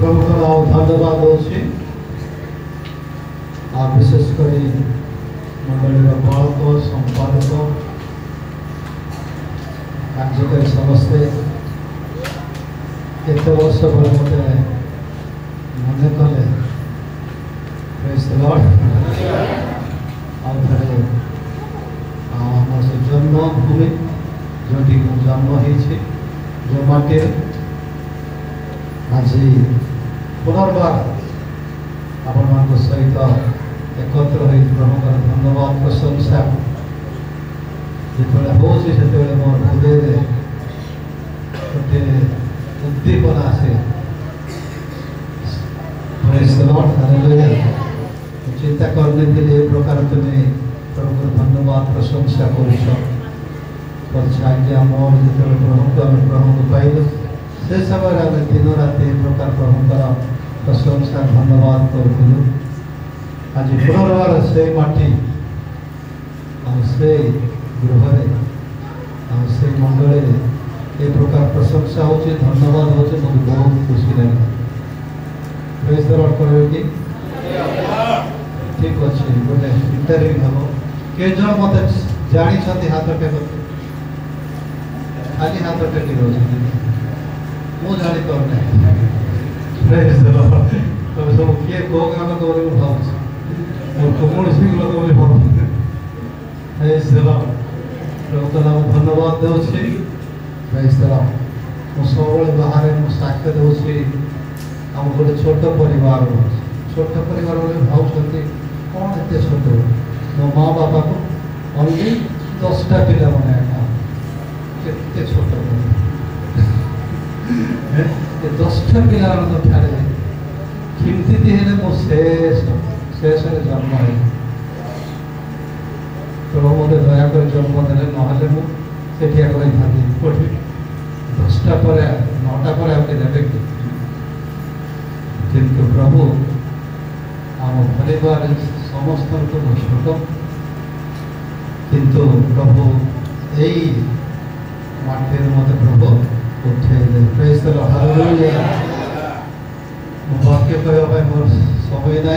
प्रभु धन्यवाद दूसरी विशेषकर मंडल बालक संपादक कार्यकारी समस्ते केत वर्ष पर मत मन कले आम से जन्मभूमि जो जन्म हो जो माटी आज पुनर्बार आपण सहित एकत्र हो प्रभु धन्यवाद प्रशंसा जिते हो मोर हृदय गोटे उद्दीपना आसे चिंता करने के लिए प्रकार तुम्हें प्रभु धन्यवाद प्रशंसा कर मोर जो प्रभु को आम प्रभु को पाइल से समय आम दिन राति प्रकार प्रभुकर प्रशंसा धन्यवाद करूँ। आज पुनर्बार से माटी से गृह से मंडल ये प्रकार प्रशंसा हो धन्यवाद हो मुझे बहुत खुशी लगे। प्रेज द लॉर्ड करें कि ठीक अच्छे गोटे इंटरव्यू हम के जन मत जानी हाथ टेक खाली हाथ टेक मुझे जानी पाना प्रेज द लॉर्ड तब सब किए कौ गाँव लोग भाव मोर कौन लोग बोली भाव प्रेज द लॉर्ड प्रभु का नाम धन्यवाद दूसरी प्रेज द लॉर्ड मु सब बाहर मुझे साक्ष्य दूसरी आम गोटे छोट परिवार बोले भावुं कौन एत छोट मो माँ बापा को ओनली 10टा पिला मैंने केते छोट 10टा पिला ठारे किमती हेले मो शेष जन्म है प्रभु मत दयाक जन्म देने ना मुझे कौटी 10टा पर 9टा पर आगे देवे कि किंतु प्रभु आम परिवार समस्त छोट किंतु प्रभु यही माटी मत प्रभु उठे प्रेज द लॉर्ड हालेलुया वाक्य कहवाई मोर समय ना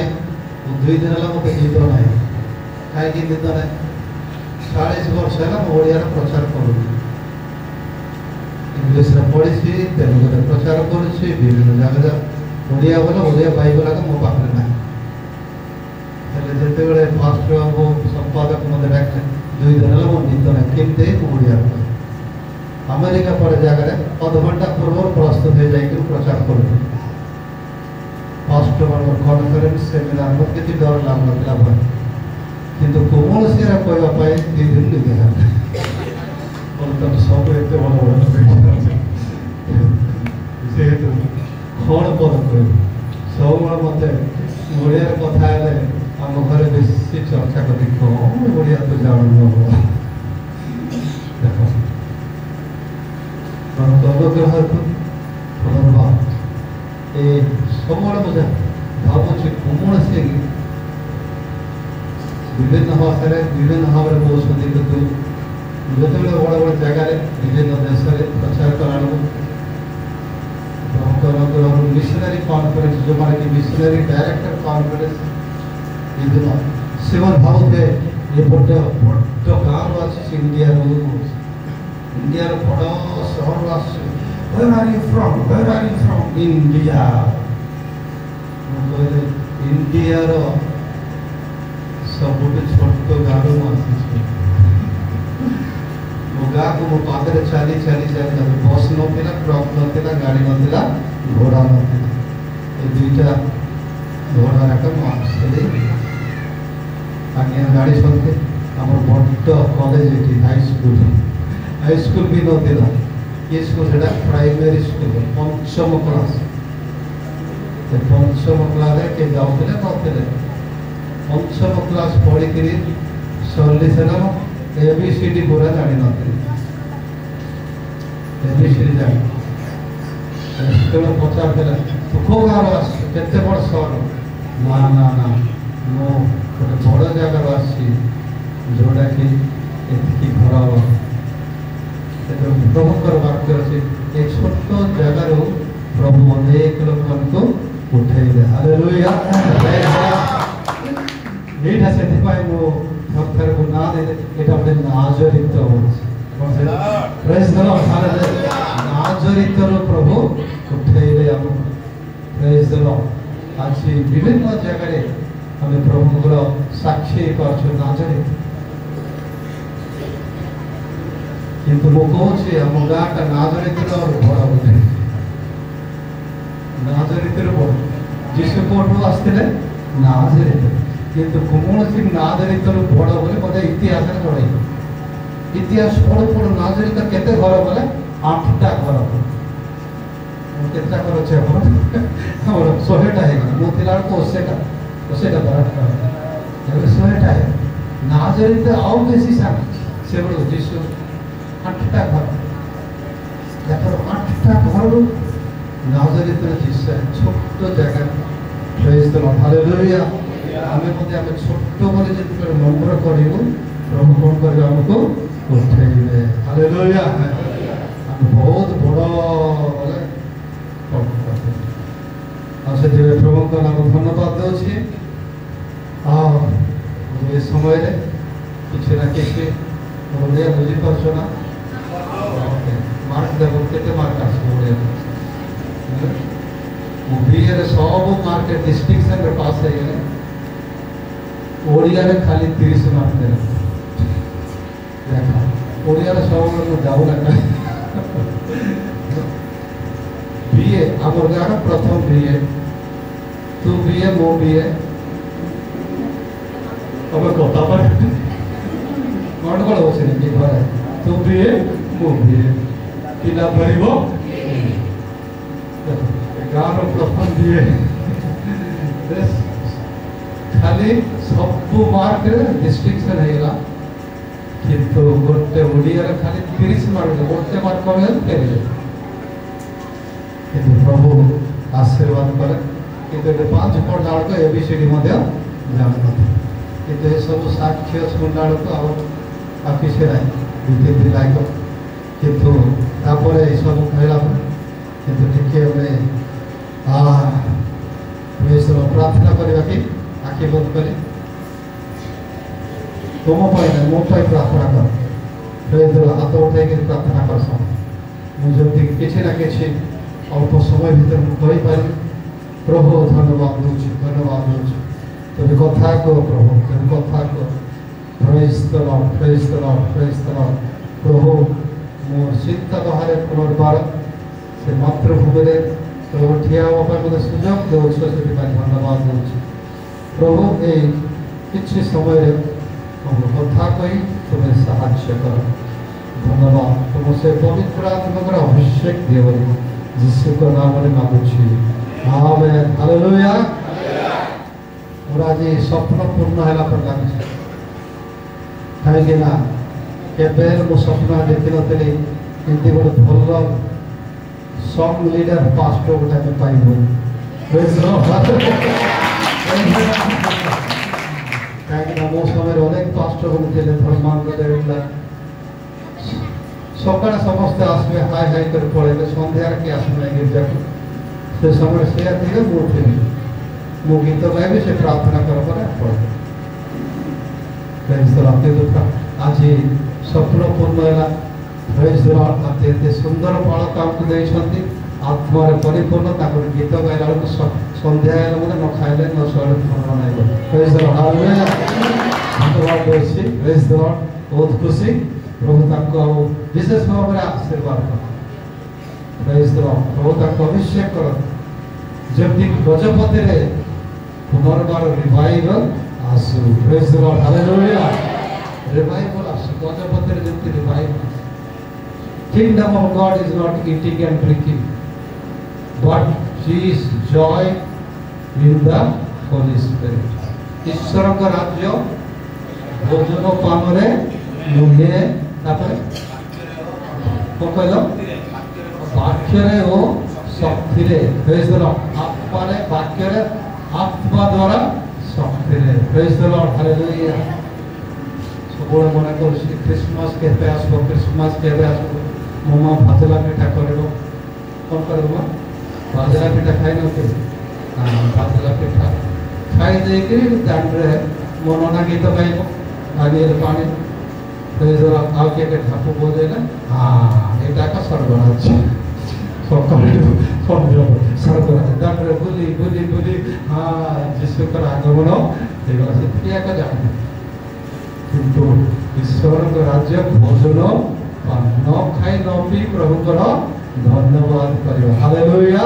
2 दिन है मत गीत ना कहीं गीत ना 40 वर्ष है ओडिया प्रचार करूँ इंग्लीश पढ़ी तेलुगु प्रचार करुँच विभिन्न जगह ओडिया बोला ओडिया बाइबल मो पाखे ना जिते फास्ट वो संपादक मत डाक 2 दिन है मो गीत ना केमती ओडिया अमेरिका पर जगह अध घंटा पूर्व प्रस्तुत हो जाए प्रचार कर फास्ट कन्फरेन्स सेमिनार मत किसी डर लगुला भय कितु कौन सी कहवाई 2 दिन लगे तुम सब एत बड़ जेहेतु कौन पद कह सब मत ओडिया कथा आम घर बेसी चर्चा करी कौन ओडिया तो जानू देख अनुग्रह ये सब मुझे भावुँ कौन से विभिन्न भाषा विभिन्न भाव में कहते कितु जो बड़ बड़ जगार विभिन्न देश में प्रचार कला प्रभुकर मिशनरी कॉन्फ्रेंस जो माने कि मिशनरी डायरेक्टर कॉन्फ्रेंस विभिन्न से भावुए ये बड़ बड़ गाँव आसी इंडिया इंडिया बड़ सहर आस Where are you from? Where are you from? India. India सब छोट गाँव आसी मो गाँ को मो पाखे चली चली चली बस ना ट्रक ना गाड़ी ना घोड़ा ना ये 2टा घोड़ा रख मुझे आगे गाड़ी चलते आम बड़ कॉलेज ये हाई स्कूल भी ना ये स्कूल से प्राइमरी स्कूल 5म क्लास 5म क्लास के जाते नौते 5म क्लास पढ़ी सरली सेना ABCD पूरा जानी नौते ABCD जानी पचार तू कौ गाँव आस के बड़ सहर ना ना ना मो गोटे बड़ जगार आसी जोटा कि घर प्रभुकर वाक्य अच्छे ये छोट जगार प्रभु अनेक लोक ଉଠେଇଲେ। ହାଲେଲୁୟା। ଏଇଟା ସେଥିପାଇଁ ମୁଁ ଥରେ ନାଁ ଦେଲେ ଏଇଟା ଗୋଟେ ନାଜରିତ ହେଉଛି। ପ୍ରେଜ୍ ଦ ଲର୍ଡ। ହାଲେଲୁୟା। ନାଜରିତରୁ ପ୍ରଭୁ ଉଠେଇଲେ ଆମକୁ। ପ୍ରେଜ୍ ଦ ଲର୍ଡ। ଆଜି ବିଭିନ୍ନ ଜାଗାରେ ଆମେ ପ୍ରଭୁଙ୍କର ସାକ୍ଷୀ ପାଉଛୁ ନାଜରିତ। କିନ୍ତୁ ମୁଁ କହୁଛି ଆମ ଗାଁଟା ନାଜରିତରୁ ବଡ଼ ବୋଧେ। ନାଜରିତରୁ ବଡ଼। ଯୀଶୁ କୋଉଠୁ ଆସିଥିଲେ? ନାଜରିତ। କିନ୍ତୁ କୌଣସି ନାଜରିତରୁ ବଡ଼ ବୋଲି ମୋତେ ଇତିହାସରେ ଜଣାଇ। ଇତିହାସ ପଢ଼ୁ ପଢ଼ୁ ନାଜରିତ କେତେ ଘର ବୋଲେ 8ଟା ଘର। କେତେଟା ଘର ଅଛି ଆମର? ଆମର 100ଟା ହେଇଗଲା। ମୁଁ ଥିଲାବେଳକୁ 80ଟା 12ଟା ଏବେ 100ଟା ହେଇଗଲା। ନାଜରିତ ଆଉ ବେଶୀ ସାନ ସେବେଳକୁ ଯୀଶୁ 8ଟା ଘର। ଦେଖର 8ଟା ଘରରୁ ନାଜରିତର ଯୀଶୁ ଛୋଟ ଜାଗା। ପ୍ରେଜ୍ ଦ ଲର୍ଡ। ହାଲେଲୁୟା। ଆମେ ମଧ୍ୟ ଆମେ ଛୋଟ ବୋଲି ଯେତେବେଳେ ନମ୍ର କରିବୁ ପ୍ରଭୁ କ'ଣ କରିବେ? ଆମକୁ ଉଠେଇବେ। ହାଲେଲୁୟା। ଆମେ ବହୁତ ବଡ଼ ବୋଲେ ଆଉ ସେଥିପାଇଁ ପ୍ରଭୁଙ୍କ ନାମ ଧନ୍ୟବାଦ ଦେଉଛି। ଆଉ ଏ ସମୟରେ କିଛି ନା କିଛି ଓଡ଼ିଆ ବୁଝିପାରୁଛ ନା? ମାର୍କ ଦେବ କେତେ ମାର୍କ ଆସିବ ଓଡ଼ିଆ? ମୁଁ ବିଏରେ ସବୁ ମାର୍କ ଡିଷ୍ଟିଂସନରେ ପାସ୍ ହେଇଗଲେ ଓଡ଼ିଆରେ ଖାଲି 30 ମାର୍କ ଦେଲେ। ଦେଖ ଓଡ଼ିଆରେ ସବୁବେଳେ ମୁଁ ଯାଉନା। ବିଏ ଆମର ଗାଁର ପ୍ରଥମ ବିଏ। ତୁ ବିଏ ମୁଁ ବିଏ ତମେ କଥା ଗଣ୍ଡଗୋଳ ହଉଛି କି ଘରେ? ତୁ ବିଏ ମୁଁ ବିଏ ପିଲା ଧରିବ ଗାଁର ପ୍ରଥମ ବିଏ। ଖାଲି ସବୁ ମାର୍କରେ ଡିଷ୍ଟିଂସନ ହେଇଗଲା କିନ୍ତୁ ଗୋଟେ ଓଡ଼ିଆରେ ଖାଲି 30 ମାର୍କ ଗୋଟେ ମାର୍କ କମିଗଲେ ଫେରିଲେ। କିନ୍ତୁ ପ୍ରଭୁ ଆଶୀର୍ବାଦ କଲେ। କିନ୍ତୁ ଏବେ 5 ପଢ଼ିଲା ବେଳକୁ ABCD ମଧ୍ୟ ଜାଣିନଥିଲେ। କିନ୍ତୁ ଏସବୁ ସାକ୍ଷ୍ୟ ଶୁଣିଲା ବେଳକୁ ଆଉ କିଛି ନାହିଁ। 2-3 ଦିନ ଲାଗିବ। କିନ୍ତୁ ତାପରେ ଏସବୁ କହିଲା ପରେ କିନ୍ତୁ ଟିକେ ଆମେ ପ୍ରାର୍ଥନା କରିବା କି ଆଖି ବନ୍ଦ କରି ତୁମ ପାଇଁ ନାହିଁ ମୋ ପାଇଁ ପ୍ରାର୍ଥନା କର। ହାତ ଉଠାଇକି ପ୍ରାର୍ଥନା କର। ମୁଁ ଯେମିତି କିଛି ନା କିଛି ଅଳ୍ପ ସମୟ ଭିତରେ ମୁଁ କହିପାରିବି। ପ୍ରଭୁ ଧନ୍ୟବାଦ ଦେଉଛି ଧନ୍ୟବାଦ ଦେଉଛି। ତେବେ କଥା କୁହ ପ୍ରଭୁ ତେବେ କଥା କୁହ। ପ୍ରେଜ୍ ଦ ଲର୍ଡ ପ୍ରେଜ୍ ଦ ଲର୍ଡ ପ୍ରେଜ୍ ଦ ଲର୍ଡ। ପ୍ରଭୁ ମୋ ଚିନ୍ତା ବାହାରେ ପୁନର୍ବାର ସେ ମାତୃଭୂମିରେ ପ୍ରଭୁ ଠିଆ ହେବା ପାଇଁ ମୋତେ ସୁଯୋଗ ଦେଉଛ ସେଥିପାଇଁ ଧନ୍ୟବାଦ ଦେଉଛି। ପ୍ରଭୁ ଏଇ କିଛି ସମୟରେ କଥା କହି ତୁମେ ସାହାଯ୍ୟ କର। ଧନ୍ୟବାଦ। ତୁମ ସେ ପବିତ୍ର ଆତ୍ମାଙ୍କର ଅଭିଷେକ ଦିଅ ବୋଲି ଯୀଶୁଙ୍କ ନାମରେ ମାଗୁଛି। ଆମେନ୍। ହାଲେଲୁୟା। ମୋର ଆଜି ସ୍ୱପ୍ନ ପୂର୍ଣ୍ଣ ହେଲା ପରେ ଲାଗୁଛି। କାହିଁକି ନା କେବେ ମୁଁ ସ୍ୱପ୍ନ ଦେଖିନଥିଲି ଏମିତି ଗୋଟେ ଭଲ ସଙ୍ଗ ଲିଡର ପାଷ୍ଟର ଗୋଟେ ଆମେ ପାଇବୁ। କାହିଁକିନା ମୋ ସମୟରେ ଅନେକ ପାଷ୍ଟର ଥିଲେ ଧର୍ମାନ୍ତ ଦେଉଥିଲା। ସକାଳେ ସମସ୍ତେ ଆସିବେ ହାଇ ହାଇ କରି ପଳେଇବେ ସନ୍ଧ୍ୟାରେ କିଏ ଆସିବେ ଗିର୍ଜାକୁ। ସେ ସମୟରେ ସେୟା ଥିଲେ ମୁଁ ଉଠିବି ମୁଁ ଗୀତ ଗାଇବି ସେ ପ୍ରାର୍ଥନା କର ପରେ ପଳେଇବେ। ଆଜି ସ୍ୱପ୍ନ ପୂର୍ଣ୍ଣ ହେଲା। ଏତେ ସୁନ୍ଦର ବାଳକ ଆମକୁ ଦେଇଛନ୍ତି ଆତ୍ମାରେ ପରିପୂର୍ଣ୍ଣ। ତାଙ୍କର ଗୀତ ଗାଇଲା ବେଳକୁ ସନ୍ଧ୍ୟା ହେଲେ ମଧ୍ୟ ନ ଖାଇଲେ ନ ଶୋଇଲେ ଭଲ ନାହିଁ। ବହୁତ ଖୁସି। ପ୍ରଭୁ ତାଙ୍କୁ ଆଉ ବିଶେଷ ଭାବରେ ଆଶୀର୍ବାଦ କର। ପ୍ରଭୁ ତାଙ୍କୁ ଅଭିଷେକ କର। ଯେମିତି ଗଜପତିରେ ପୁନର୍ବାର ରିଭାଇଭାଲ ଆସୁ। ରିଭାଇଭାଲ ଆସୁ। ଗଜପତିରେ ଯେମିତି revival. Kingdom of God is not eating and drinking, but is joy in the Holy Spirit. ଈଶ୍ୱରଙ୍କ ରାଜ୍ୟ ଭୋଜନ ପାନରେ ନୁହେଁ। ତାପରେ କ'ଣ କହିଲ? ବାକ୍ୟରେ ଓ ଶକ୍ତିରେ। ପ୍ରେଜ୍ ଦ ଲର୍ଡ। ଆତ୍ମାରେ ବାକ୍ୟରେ ଆତ୍ମା ଦ୍ୱାରା ଶକ୍ତିରେ। ପ୍ରେଜ୍ ଦ ଲର୍ଡ। ହାଲେଲୁୟା। ସବୁବେଳେ ମନେ କରୁଛି ଖ୍ରୀଷ୍ଟମାସ କେବେ ଆସିବ ଖ୍ରୀଷ୍ଟମାସ କେବେ ଆସିବ। ମୋ ମା ଭାଜଲା ପିଠା କରିବ। କ'ଣ କରିବ ମା? ଭାଜଲା ପିଠା ଖାଇନଥିଲି ଭାତଲା ପିଠା ଖାଇ ଦେଇକିରି ଦାଣ୍ଡରେ ମନନା ଗୀତ ଗାଇବ ନାରିଏଲ ପାଣି ଆଉ କିଏ ଠାକୁ ବଜେଇଲେ ଏଇଟା ଏକ ସ୍ୱର୍ଗରାଜ ସକାଳୁ ସନ୍ଧ୍ୟା ସ୍ୱର୍ଗରାଜ ଦାଣ୍ଡରେ ବୁଲି ବୁଲି ବୁଲି ଯୀଶୁଙ୍କର ଆଗମନ ହେଇଗଲା ସେତିକି ଏକ ଜାଣେ କିନ୍ତୁ ଈଶ୍ୱରଙ୍କ ରାଜ୍ୟ ଭୋଜନ ନ ଖାଇ ନ ପିଇ ପ୍ରଭୁଙ୍କର ଧନ୍ୟବାଦ କରିବା ହାଲେଲୁୟା।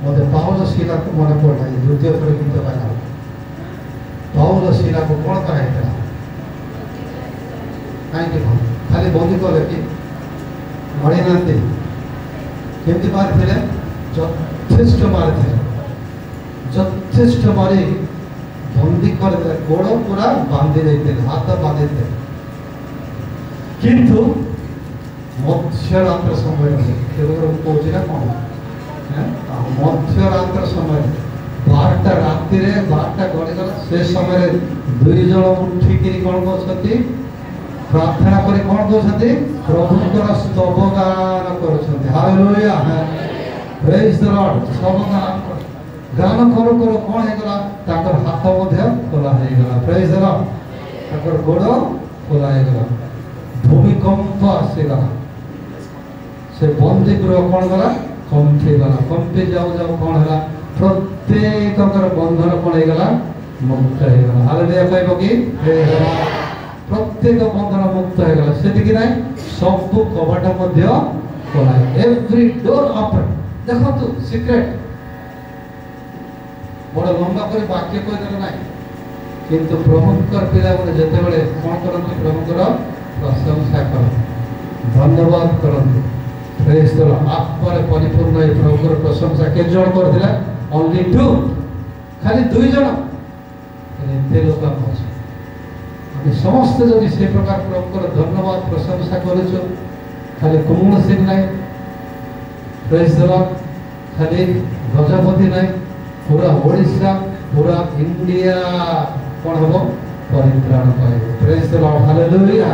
ମୋତେ ପାଉଲ ଶିଲାକୁ ମନେ ପଡ଼ିଲା ଦ୍ୱିତୀୟ ଥର ଗୀତ ଗାଇଲା ପାଉଲ ଶିଲାକୁ କ'ଣ କରାଇଥିଲା କାହିଁକି ଖାଲି ବନ୍ଦୀ କଲେ କି ମରି ନାହାନ୍ତି କେମିତି ମାରିଥିଲେ ଯଥେଷ୍ଟ ମାରିଥିଲେ ଯଥେଷ୍ଟ ମାରି ବନ୍ଦୀ କରିଥିଲେ ଗୋଡ଼ ପୁରା ବାନ୍ଧି ଦେଇଥିଲେ ହାତ ବାନ୍ଧିଥିଲେ କିନ୍ତୁ ମଧ୍ୟରାତ୍ର ସମୟରେ କହୁଛି ନା କ'ଣ ମଧ୍ୟରାତ୍ର ସମୟରେ 12ଟା ରାତିରେ 12ଟା ଗଡ଼ିଗଲା ସେ ସମୟରେ 2 ଜଣ ଉଠିକିରି କ'ଣ କରୁଛନ୍ତି ପ୍ରାର୍ଥନା କରି କ'ଣ କରୁଛନ୍ତି ପ୍ରଭୁଙ୍କର ସ୍ତବଗାନ କରୁଛନ୍ତି ହାଲେଲୁୟା ପ୍ରେଜ୍ ଦ ଲର୍ଡ ସ୍ତବଗାନ ଗାନ କରୁ କରୁ କ'ଣ ହେଇଗଲା ତାଙ୍କର ହାତ ମଧ୍ୟ ଖୋଲା ହେଇଗଲା ପ୍ରେଜ୍ ଦ ଲର୍ଡ ତାଙ୍କର ଗୋଡ଼ ଖୋଲା ହେଇଗଲା ଭୂମିକମ୍ପ ଆସିଗଲା ସେ ବନ୍ଦୀ ଗୃହ କ'ଣ ଗଲା କମ୍ପିଗଲା କମ୍ପି ଯାଉ ଯାଉ କ'ଣ ହେଲା ପ୍ରତ୍ୟେକଙ୍କର ବନ୍ଧନ କ'ଣ ହେଇଗଲା ମୁକ୍ତ ହେଇଗଲା ହାଲେଲୁୟା କହିବ କି ପ୍ରତ୍ୟେକ ବନ୍ଧନ ମୁକ୍ତ ହେଇଗଲା ସେତିକି ନାହିଁ ସବୁ କବାଟ ମଧ୍ୟ ଖୋଲା ଏଭ୍ରି ଡୋର ଓପନ୍ ଦେଖନ୍ତୁ ସିକ୍ରେଟ ବଡ଼ ଲମ୍ବା କରି ବାକ୍ୟ କହିଦେଲେ ନାହିଁ କିନ୍ତୁ ପ୍ରଭୁଙ୍କର ପିଲାମାନେ ଯେତେବେଳେ କ'ଣ କରନ୍ତି ପ୍ରଭୁଙ୍କର ପ୍ରଶଂସା କରନ୍ତି ଧନ୍ୟବାଦ କରନ୍ତି ପ୍ରେଜ୍ ଦ ଲର୍ଡ ଆତ୍ମାରେ ପରିପୂର୍ଣ୍ଣ ଏ ପ୍ରଭୁଙ୍କର ପ୍ରଶଂସା କେତେ ଜଣ କରିଥିଲେ ଓନ୍ଲି 2 ଖାଲି 2 ଜଣ ଏତେ ଲୋକ ଅଛି ଆମେ ସମସ୍ତେ ଯଦି ସେ ପ୍ରକାର ପ୍ରଭୁଙ୍କର ଧନ୍ୟବାଦ ପ୍ରଶଂସା କରୁଛୁ ଖାଲି କୌଣସି ନାହିଁ ପ୍ରେଜ୍ ଦ ଲର୍ଡ ଖାଲି ଗଜପତି ନାହିଁ ପୁରା ଓଡ଼ିଶା ପୁରା ଇଣ୍ଡିଆ କ'ଣ ହେବ ପରିତ୍ରାଣ ପାଇବ ପ୍ରେଜ୍ ଦ ଲର୍ଡ ହାଲେଲୁୟା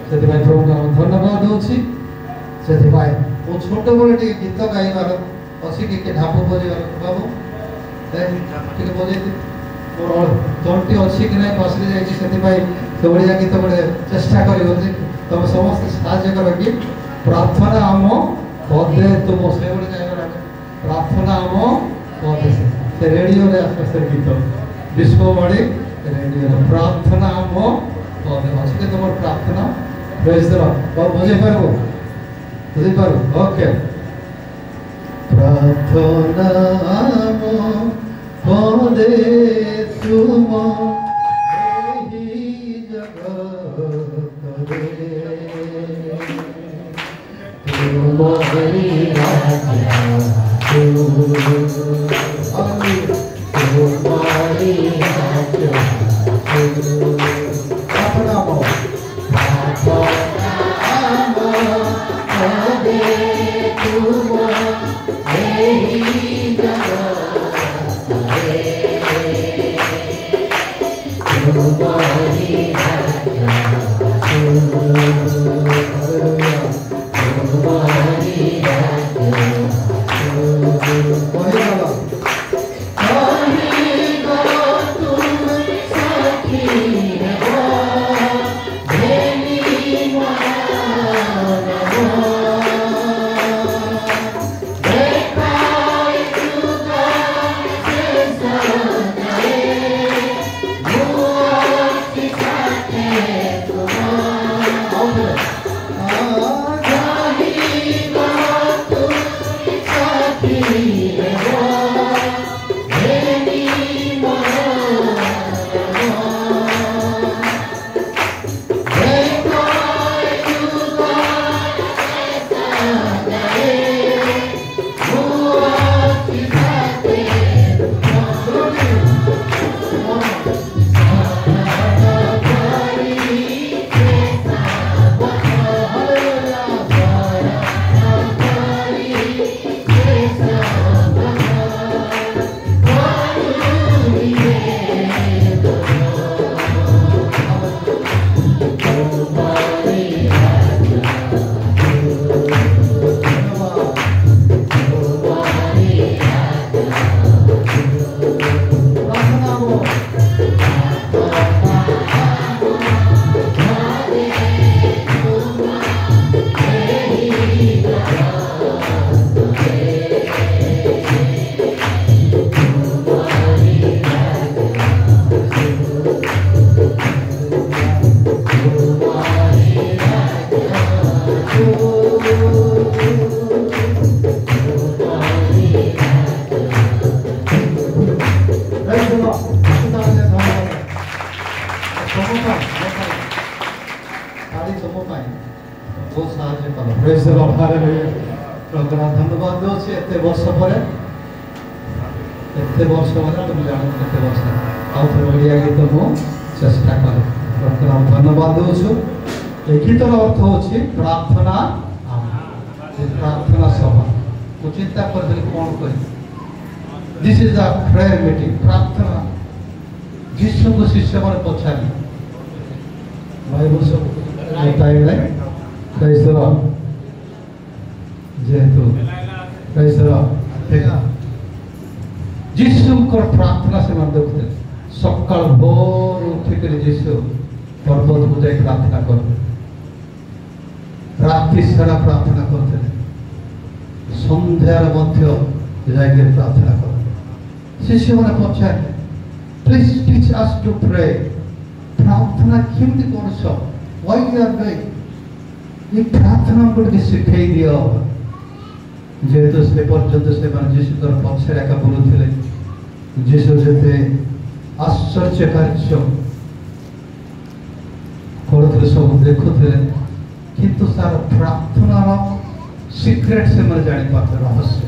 ସେଥିପାଇଁ ପ୍ରଭୁଙ୍କୁ ଆମେ ଧନ୍ୟବାଦ ଦେଉଛି ସେଥିପାଇଁ ମୁଁ ଛୋଟବେଳେ ଟିକେ ଗୀତ ଗାଇବାର ଅଛି ଟିକେ ଢାପ ବଜେଇବାର ବାବୁ ଟିକେ ବଜେଇଛି ମୋର ତଣ୍ଟି ଅଛି କି ନାହିଁ ବସିଲେ ଯାଇଛି ସେଥିପାଇଁ ସେଭଳିଆ ଗୀତ ଗୋଟେ ଚେଷ୍ଟା କରିବ ଯେ ତମେ ସମସ୍ତେ ସାହାଯ୍ୟ କର କି ପ୍ରାର୍ଥନା ଆମ ପଦେ ତୁମ ସେଭଳି ଗାଇବାର ପ୍ରାର୍ଥନା ଆମ ପଦେ ସେ ରେଡ଼ିଓରେ ଆସେ ସେ ଗୀତ ବିଶ୍ୱବାଣୀ ରେଡ଼ିଓରେ ପ୍ରାର୍ଥନା ଆମ ପଦେ ଅଛି କି ତୁମର ପ୍ରାର୍ଥନା ପ୍ରେଜ୍ ଦ ଲର୍ଡ ବୁଝେଇ ପାରିବ ବୁଝିପାରୁ ଓକେ ପ୍ରାର୍ଥନା ଆମ ପଦେ ତୁମ ଏହି ଜଗତରେ ତୁମରି ରାଜ୍ୟ ତୁମରି ରାଜ୍ୟ ପ୍ରାର୍ଥନା ଆମ प्रभु धन्यवाद दूसरी एत वर्ष पर एत वर्ष मैंने तुम जान केत वर्ष आउ थे ओडिया गीत मु चेष्टा कर प्रभु धन्यवाद दूसु ए गीतर अर्थ होची प्रार्थना प्रार्थना सभा मु चिंता कर कौन कर this is a prayer meeting प्रार्थना जिसु को शिष्य मन पछारी बाइबल सब टाइम है प्रेज द लॉर्ड जेतु प्रेज द लॉर्ड जिसु को प्रार्थना से मन देखते सकाल भोर उठिक जिसु पर्वत को जाए प्रार्थना करते रात्रि सारा प्रार्थना करते संध्यार मध्य जाके प्रार्थना करते शिष्य मैंने पचारे please teach us to pray प्रार्थना केमती करछ व्हाई यू आर डूइंग ये प्रार्थना को शिखाई दियो जेहेतु से पर्यंत से मान जीशु तर पछे एका बोलुथिले जीशु जेते आश्चर्य कार्य करथले सब देखुथिले किंतु सार प्रार्थना सीक्रेट से मन जानि पाते रहस्य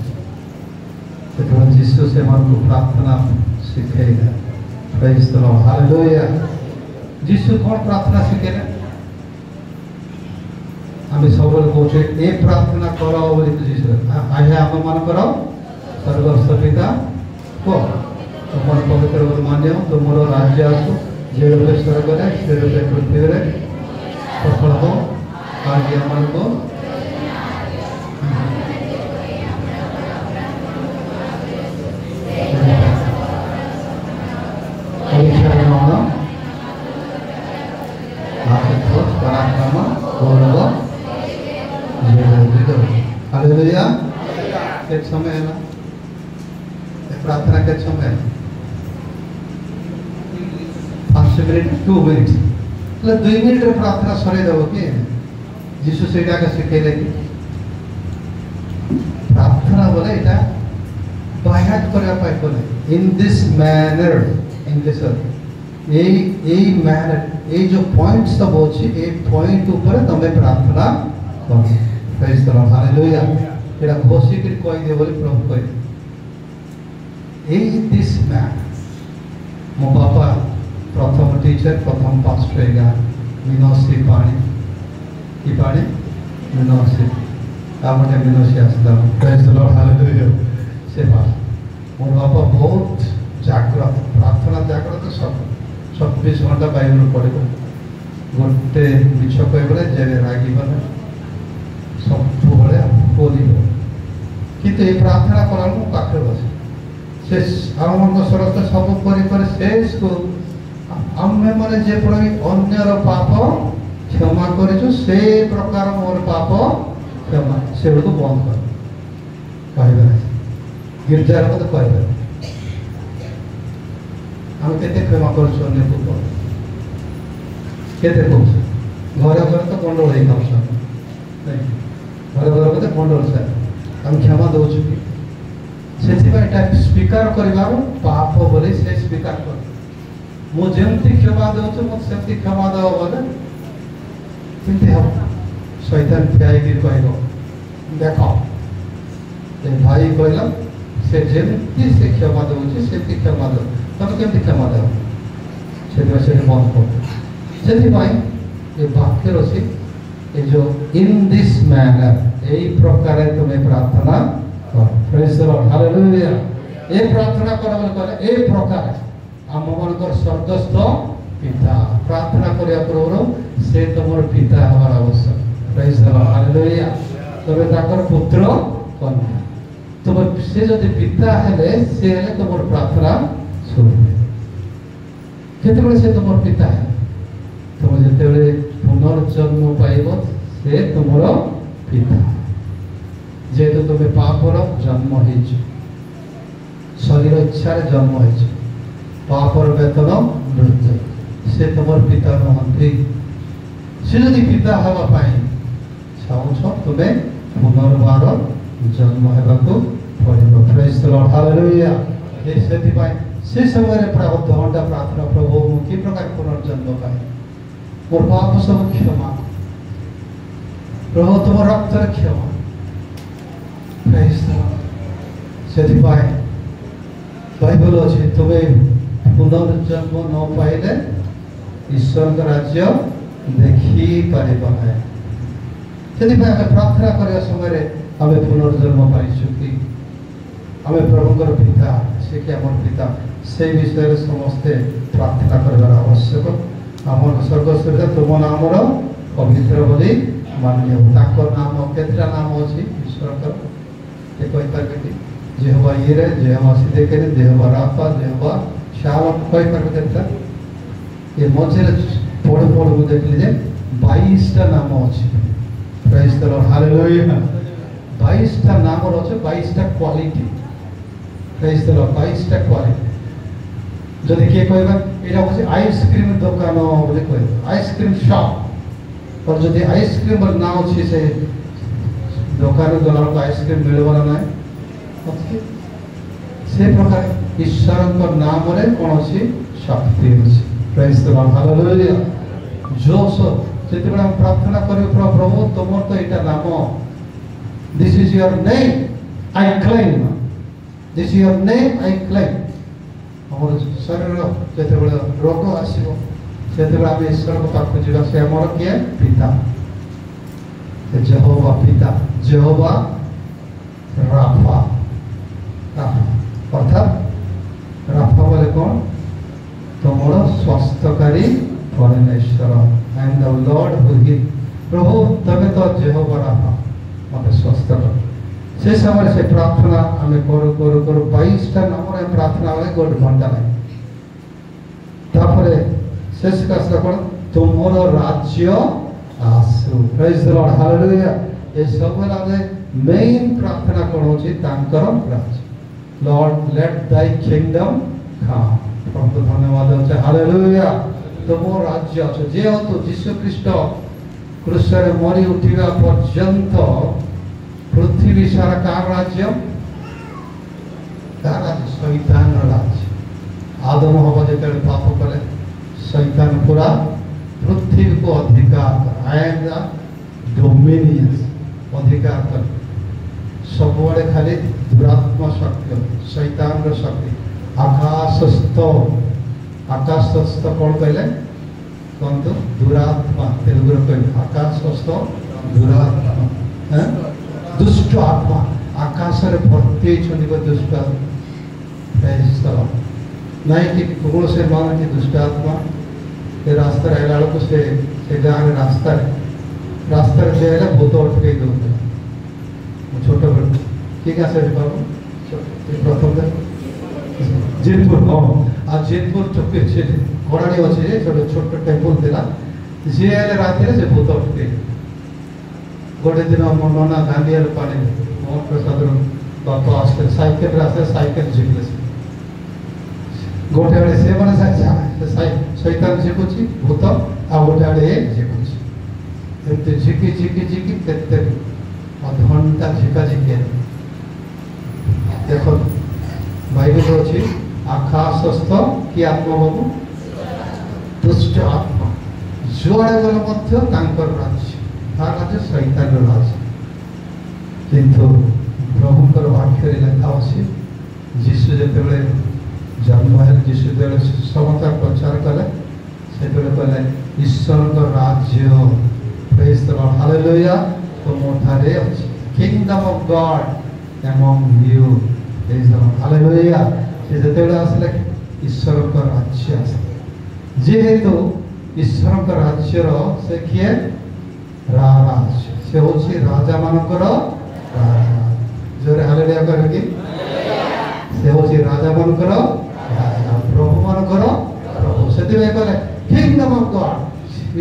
तो जीशु से मन को प्रार्थना सिखाइला प्रेज द लॉर्ड हालेलुया जीशु कौन प्रार्थना सिखेले आम सब कहे ए प्रार्थना कर जीशु आया आम मान कर सर्वस्व पिता को तुम पवित्र मान्य तुम राज्य आसु जे रूपे स्वर्ग से रूपे पृथ्वी में सफल हो आज आम को हालेलुया एक समय है ना प्रार्थना के समय 5 मिनट 2 मिनट मतलब 2 मिनट प्रार्थना सरे देव कि जीशु से शिखेले कि प्रार्थना बोले এটা বায়াত করা পাই কোনে इन दिस मैनर इंग्लिश এই मैनर এই जो पॉइंट सब होची ए पॉइंट ऊपर तमे प्रार्थना करो प्रेज द लॉर्ड हालेलुया एटा खोसी के कोई दे बोले प्रभु कोई ए दिस मैन मो बापा प्रथम टीचर प्रथम पास्टर गा मिनोसी पानी की पानी मिनोसी आपने मिनोसी आसला प्रेज द लॉर्ड हालेलुया से बात मोर बापा बहुत जागृत प्रार्थना जागृत सब 24 घंटा बाइबल पढ़े गोटे मिछ कहबले जे रागी बने सब बड़े बोली किंतु ये प्रार्थना करा पाखे बस से आम सरस सब पर शेष को आमे मैंने जे पढ़ी अन्यर पाप क्षमा कर से प्रकार मोर पाप क्षमा से बंद कर कह गिरजार मत कह हम केते क्षमा करछो ने को केते को घर घर तो गंडोल है काम सब नहीं घर घर तो गंडोल से हम क्षमा दो चुकी सेति बाइटा स्वीकार करिबारो पाप बोले से स्वीकार कर मो जेमति क्षमा दो छु मत सेति क्षमा दो बोले किंतु हम शैतान ठाई के कहबो देखो ए भाई कहला से जेमति से क्षमा दो छु सेति क्षमा दो तब केमति क्षमा दो से बंद कर सेति भाई ये वाक्य रसी ये जो इन दिस मैनर यही प्रकार तुम्हें प्रार्थना कर प्रेज द लॉर्ड हालेलुया ए प्रार्थना कर बोले कहले ए प्रकार हम मनकर स्वर्गस्थ पिता प्रार्थना करिया पूर्व से तुमर पिता हमारा आवश्यक प्रेज द लॉर्ड हालेलुया तबे ताकर पुत्र कन्या तुम से जदि पिता हेले से हेले तुमर प्रार्थना सुनबे केते से तुमर पिता है तुम जिते पुनर्जन्म पाइब से तुम पिता जेहेतु तुम्हें पापर जन्म शरीर इच्छा जन्म पापर वेतन मृत्यु से तुम पिता नुहति से जदि पिता हवाई चाहूछ तुम्हें पुनर्बार जन्म होगा पड़ो प्रेज द लॉर्ड हालेलुया से समय घंटा प्रार्थना प्रभु कि प्रकार पुनर्जन्म पाए मोर पाप सब क्षमा प्रभु तुम रक्त क्षमा ପ୍ରେଜ୍ ଦ ଲର୍ଡ। ସେଥିପାଇଁ ବାଇବଲ ଅଛି ତୁମେ ପୁନର୍ଜନ୍ମ ନ ପାଇଲେ ଈଶ୍ୱରଙ୍କ ରାଜ୍ୟ ଦେଖିପାରିବ ନାହିଁ। ସେଥିପାଇଁ ଆମେ ପ୍ରାର୍ଥନା କରିବା ସମୟରେ ଆମେ ପୁନର୍ଜନ୍ମ ପାଇଛୁ କି ଆମେ ପ୍ରଭୁଙ୍କର ପିତା ସେ କି ଆମର ପିତା ସେଇ ବିଷୟରେ ସମସ୍ତେ ପ୍ରାର୍ଥନା କରିବାର ଆବଶ୍ୟକ। ଆମର ସ୍ୱର୍ଗସ୍ଥ ତୁମ ନାମର ପବିତ୍ର ବୋଲି ମାନ୍ୟ। ତାଙ୍କ ନାମ କେତେଟା ନାମ ଅଛି ଈଶ୍ୱରଙ୍କର କିଏ କହିପାରିବେ କି? ଯେହୋବା ଇରେ, ଯେହୋବା ସିଦେକେରେ, ଯେହୋବା ରାଫା, ଯେହୋବା ଶାଲୋମ କହିପାରିବେ କେତେଟା? ଏ ମଝିରେ ପଢୁ ପଢୁ ମୁଁ ଦେଖିଲି ଯେ 22ଟା ନାମ ଅଛି। ପ୍ରେଜ୍ ଦ ଲର୍ଡ, ହାଲେଲୁୟା। 22ଟା ନାମର ଅଛି 22ଟା କ୍ୱାଲିଟି। ପ୍ରେଜ୍ ଦ ଲର୍ଡ, 22ଟା କ୍ୱାଲିଟି। ଯଦି କିଏ କହିବା ଏଇଟା ହେଉଛି ଆଇସ୍କ୍ରିମ ଦୋକାନ ବୋଲି କହିବ, ଆଇସ୍କ୍ରିମ ସପ୍। ଯଦି ଆଇସ୍କ୍ରିମ ନାଁ ଅଛି ସେ ଦୋକାନ ଗଲାବେଳକୁ ଆଇସ୍କ୍ରିମ ମିଳିବ ନା ନାହିଁ? ସେ ପ୍ରକାର ଈଶ୍ୱରଙ୍କ ନାମରେ କ'ଣ ଅଛି? ଶକ୍ତି ଅଛି। ପ୍ରେଜ୍ ଦ ଲର୍ଡ, ହାଲେଲୁୟା। ଜୋଶ ଯେତେବେଳେ ଆମେ ପ୍ରାର୍ଥନା କରିବୁ ପ୍ରଭୁ ତୁମର ତ ଏଇଟା ନାମ, this is your name I claim, this is your name I claim. ଆମର ଶରୀର ଯେତେବେଳେ ରୋଗ ଆସିବ ସେତେବେଳେ ଆମେ ଈଶ୍ୱରଙ୍କ ପାଖକୁ ଯିବା। ସେ ଆମର କିଏ? ପିତା, ଯେହୋବା ପିତା, ଯେହୋବା ରାଫା। ଅର୍ଥାତ୍ ରାଫା ବୋଲେ କ'ଣ? ତୁମର ସ୍ୱାସ୍ଥ୍ୟକାରୀ ପରମେଶ୍ୱର। I am the Lord who heal. ପ୍ରଭୁ ତମେ ତ ଯେହୋବା ରାଫା, ମୋତେ ସ୍ୱାସ୍ଥ୍ୟ କର। ସେ ସମୟରେ ସେ ପ୍ରାର୍ଥନା ଆମେ କରୁ କରୁ କରୁ 22ଟା ନାମରେ ପ୍ରାର୍ଥନା ହୁଏ, ଗୋଟେ ଘଣ୍ଟା ଲାଗେ। ତାପରେ ଶେଷ ଆସିଲା କ'ଣ? ତୁମର ରାଜ୍ୟ ଆସୁ। ପ୍ରେଜ୍ ଦ ଲର୍ଡ, ହାଲେଲୁୟା। ଏ ସବୁବେଳେ ଆମେ ମେନ୍ ପ୍ରାର୍ଥନା କ'ଣ ହେଉଛି? ତାଙ୍କର ରାଜ୍ୟ। ଲର୍ଡ ଲେଟ୍ ଦାଇ କିଙ୍ଗଡମ୍ କମ୍। ପ୍ରଭୁ ଧନ୍ୟବାଦ ଅଛି, ହାଲେଲୁୟା। ତୁମ ରାଜ୍ୟ ଅଛି। ଯେହେତୁ ଯୀଶୁ ଖ୍ରୀଷ୍ଟ କ୍ରୁଶରେ ମରି ଉଠିବା ପର୍ଯ୍ୟନ୍ତ ପୃଥିବୀ ସାରା କାହାର ରାଜ୍ୟ? କାହାର ରାଜ୍ୟ? ଶୈତାନର ରାଜ୍ୟ। ଆଦମ ହବ ଯେତେବେଳେ ପାପ କଲେ ଶୈତାନ ପୁରା ପୃଥିବୀକୁ ଅଧିକାର କରେ। ଆଇ ଆମ୍ ଦ ଡୋମିନିୟନ୍ସ, ଅଧିକାର କରେ। ସବୁଆଡ଼େ ଖାଲି ଦୁରାତ୍ମା ଶକ୍ତି, ଶୈତାନର ଶକ୍ତି। ଆକାଶସ୍ଥ କ'ଣ କହିଲେ? କୁହନ୍ତୁ, ଦୁରାତ୍ମା। ତେଲୁଗୁରେ କହିଲେ ଆକାଶସ୍ଥ ଦୁରାତ୍ମା, ଦୁଷ୍ଟ ଆତ୍ମା। ଆକାଶରେ ଭର୍ତ୍ତି ହେଇଛନ୍ତି ଦୁଷ୍ଟ ଆତ୍ମା। ନାଇଁ କି କୌଣସି ମାନନ୍ତି ଦୁଷ୍ଟ ଆତ୍ମା। ଏ ରାସ୍ତାରେ ଆଇଲା ବେଳକୁ ସେ ଗାଁରେ ରାସ୍ତାରେ ଯିଏ ହେଲେ ଭୂତ ଅଟକେଇ ଦେଉଥିଲେ। ଛୋଟବେଳୁ କିଏ ଗାଁ ସେଠି ପାବ ପ୍ରଥମ ଜିନପୁର। ହଁ, ଆଉ ଜିନପୁର ଚକି ସେଠି ଘୋଡ଼ାଣି ଅଛି ଯେ ଛୋଟ ଟେମ୍ପଲ ଥିଲା। ଯିଏ ହେଲେ ରାତିରେ ସେ ଭୂତ ଅଟକେଇ। ଗୋଟେ ଦିନ ମୋ ନନା ଗାନ୍ଧିଆରୁ ପାଣି ମୋହନ ପ୍ରସାଦର ବାପା ଆସିଥିଲେ, ସାଇକେଲରେ ଆସିଲେ, ସାଇକେଲ ଝିକିଲେ। ଗୋଟେ ଆଡ଼େ ସେମାନେ ଶୈତାନ ଝିକୁଛି ଭୂତ, ଆଉ ଗୋଟେ ଆଡ଼େ ଏ ଝିକୁଛି। ଏମିତି ଝିକି ଝିକି ଝିକି କେତେ ଅଧଘଣ୍ଟା ଝିକା ଝିକି। ଦେଖନ୍ତୁ ବାଇବେଲ ଅଛି ଆକାଶସ୍ଥ କି ଆତ୍ମା ବାବୁ? ଦୁଷ୍ଟ ଆତ୍ମା। ଯୁଆଡ଼େ ଗଲେ ମଧ୍ୟ ତାଙ୍କର ରାଜ୍ୟ। ତାର ରାଜ୍ୟ ଶୈତାନର ରାଜ୍ୟ। କିନ୍ତୁ ପ୍ରଭୁଙ୍କର ବାକ୍ୟରେ ଲେଖା ଅଛି ଯୀଶୁ ଯେତେବେଳେ ଜନ୍ମ ହେଲେ, ଯୀଶୁ ଯେତେବେଳେ ସୁସମାଚାର ପ୍ରଚାର କଲେ, ସେତେବେଳେ କହିଲେ ଈଶ୍ୱରଙ୍କ ରାଜ୍ୟ, ପ୍ରେଜ୍ ଦ ଲର୍ଡ, ହାଲେଲୁୟା, ତୁମଠାରେ ଅଛି। Kingdom of God among you, ପ୍ରେଜ୍ ଦ ଲର୍ଡ, ହାଲେଲୁୟା। ସେ ଯେତେବେଳେ ଆସିଲେ ଈଶ୍ୱରଙ୍କ ରାଜ୍ୟ ଆସିଲେ। ଯେହେତୁ ଈଶ୍ୱରଙ୍କ ରାଜ୍ୟର ସେ କିଏ? ରାଜ। ସେ ହେଉଛି ରାଜାମାନଙ୍କର ରାଜା। ଜୋରେ ହାଲେଲୁୟା କହିବେ କି? ସେ ହେଉଛି ରାଜାମାନଙ୍କର ରାଜା, ପ୍ରଭୁମାନଙ୍କର ପ୍ରଭୁ। ସେଥିପାଇଁ କହିଲେ କିଙ୍ଗଡମ୍ ଅଫ୍ ଗଡ୍,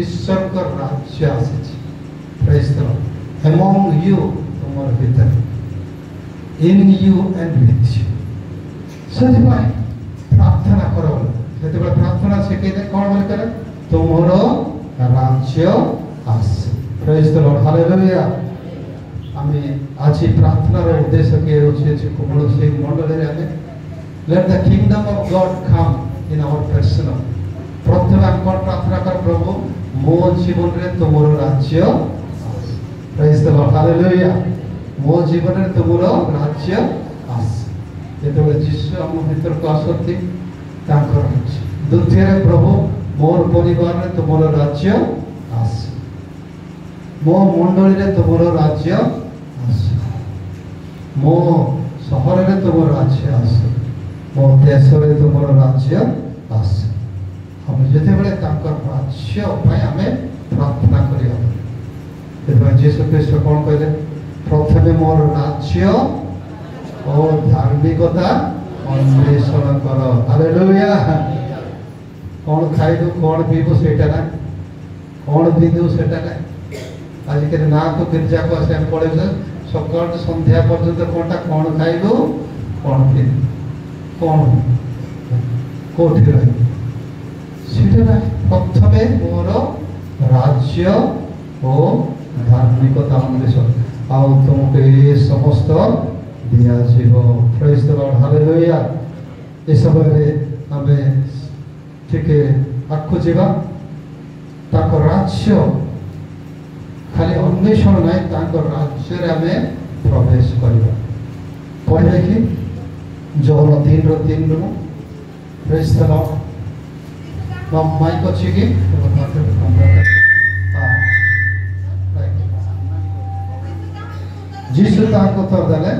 ଈଶ୍ୱରଙ୍କ ରାଜ୍ୟ ଆସିଛି। ପ୍ରେଜ୍ ଦ ଲର୍ଡ, among you, ତୁମର ଭିତରେ, in you and with you। ସେଥିପାଇଁ ପ୍ରାର୍ଥନା କର। ସେତେବେଳେ ପ୍ରାର୍ଥନା ଶିଖେଇଲେ କ'ଣ ବୋଲି କହିଲେ? ତୁମର ରାଜ୍ୟ ଆସେ। ପ୍ରେଜ୍ ଦ ଲର୍ଡ, ହାଲେଲୁୟା। ଆମେ ଆଜି ପ୍ରାର୍ଥନାର ଉଦ୍ଦେଶ୍ୟ କିଏ ହେଉଛି? କୌଣସି ମଣ୍ଡଳରେ ଆମେ let the kingdom of God come in our personal। ପ୍ରଥମେ ଆମେ କ'ଣ ପ୍ରାର୍ଥନା କର? ପ୍ରଭୁ ମୋ ଜୀବନରେ ତୁମର ରାଜ୍ୟ ଆସେ। ପ୍ରେଜ୍ ଦ ଲର୍ଡ, ହାଲେଲୁୟା। मो जीवन में तुमर राज्य आस जो जीशु आम भर को आसती द्वितीय प्रभु मोर परिवार में तुमर राज्य आस मो मंडली में तुमर राज्य आस मो सहर में तुम राज्य आस मो देश में तुम राज्य आस हम जिते बड़े राज्य आम प्रार्थना कर जीशु ख्रीष्ट कौन कहले प्रथम मोर राज्य और धार्मिकता अन्वेषण कर हालेलुया कौन खाइबू कौन पीबू सेटा ना कौन पिंधु सेटा ना आजिकल ना तो गिरजा को आसे पड़े सकाल संध्या पर्यंत कौनटा कौन खाइबू कौन पिंधु कौन कोठी रही सेटा प्रथम मोर राज्य और धार्मिकता अन्वेषण आउ तुमको ये समस्त दिया जीव प्रेज द लॉर्ड हालेलुया ए समय हमें ठीक आगु जावा ताको राज्य खाली अन्वेषण नहीं ताको राज्य आम प्रवेश करवा पढ़े कि जौन 3:3 प्रेज द लॉर्ड माइक अच्छी कि जीशु ताको उत्तर देले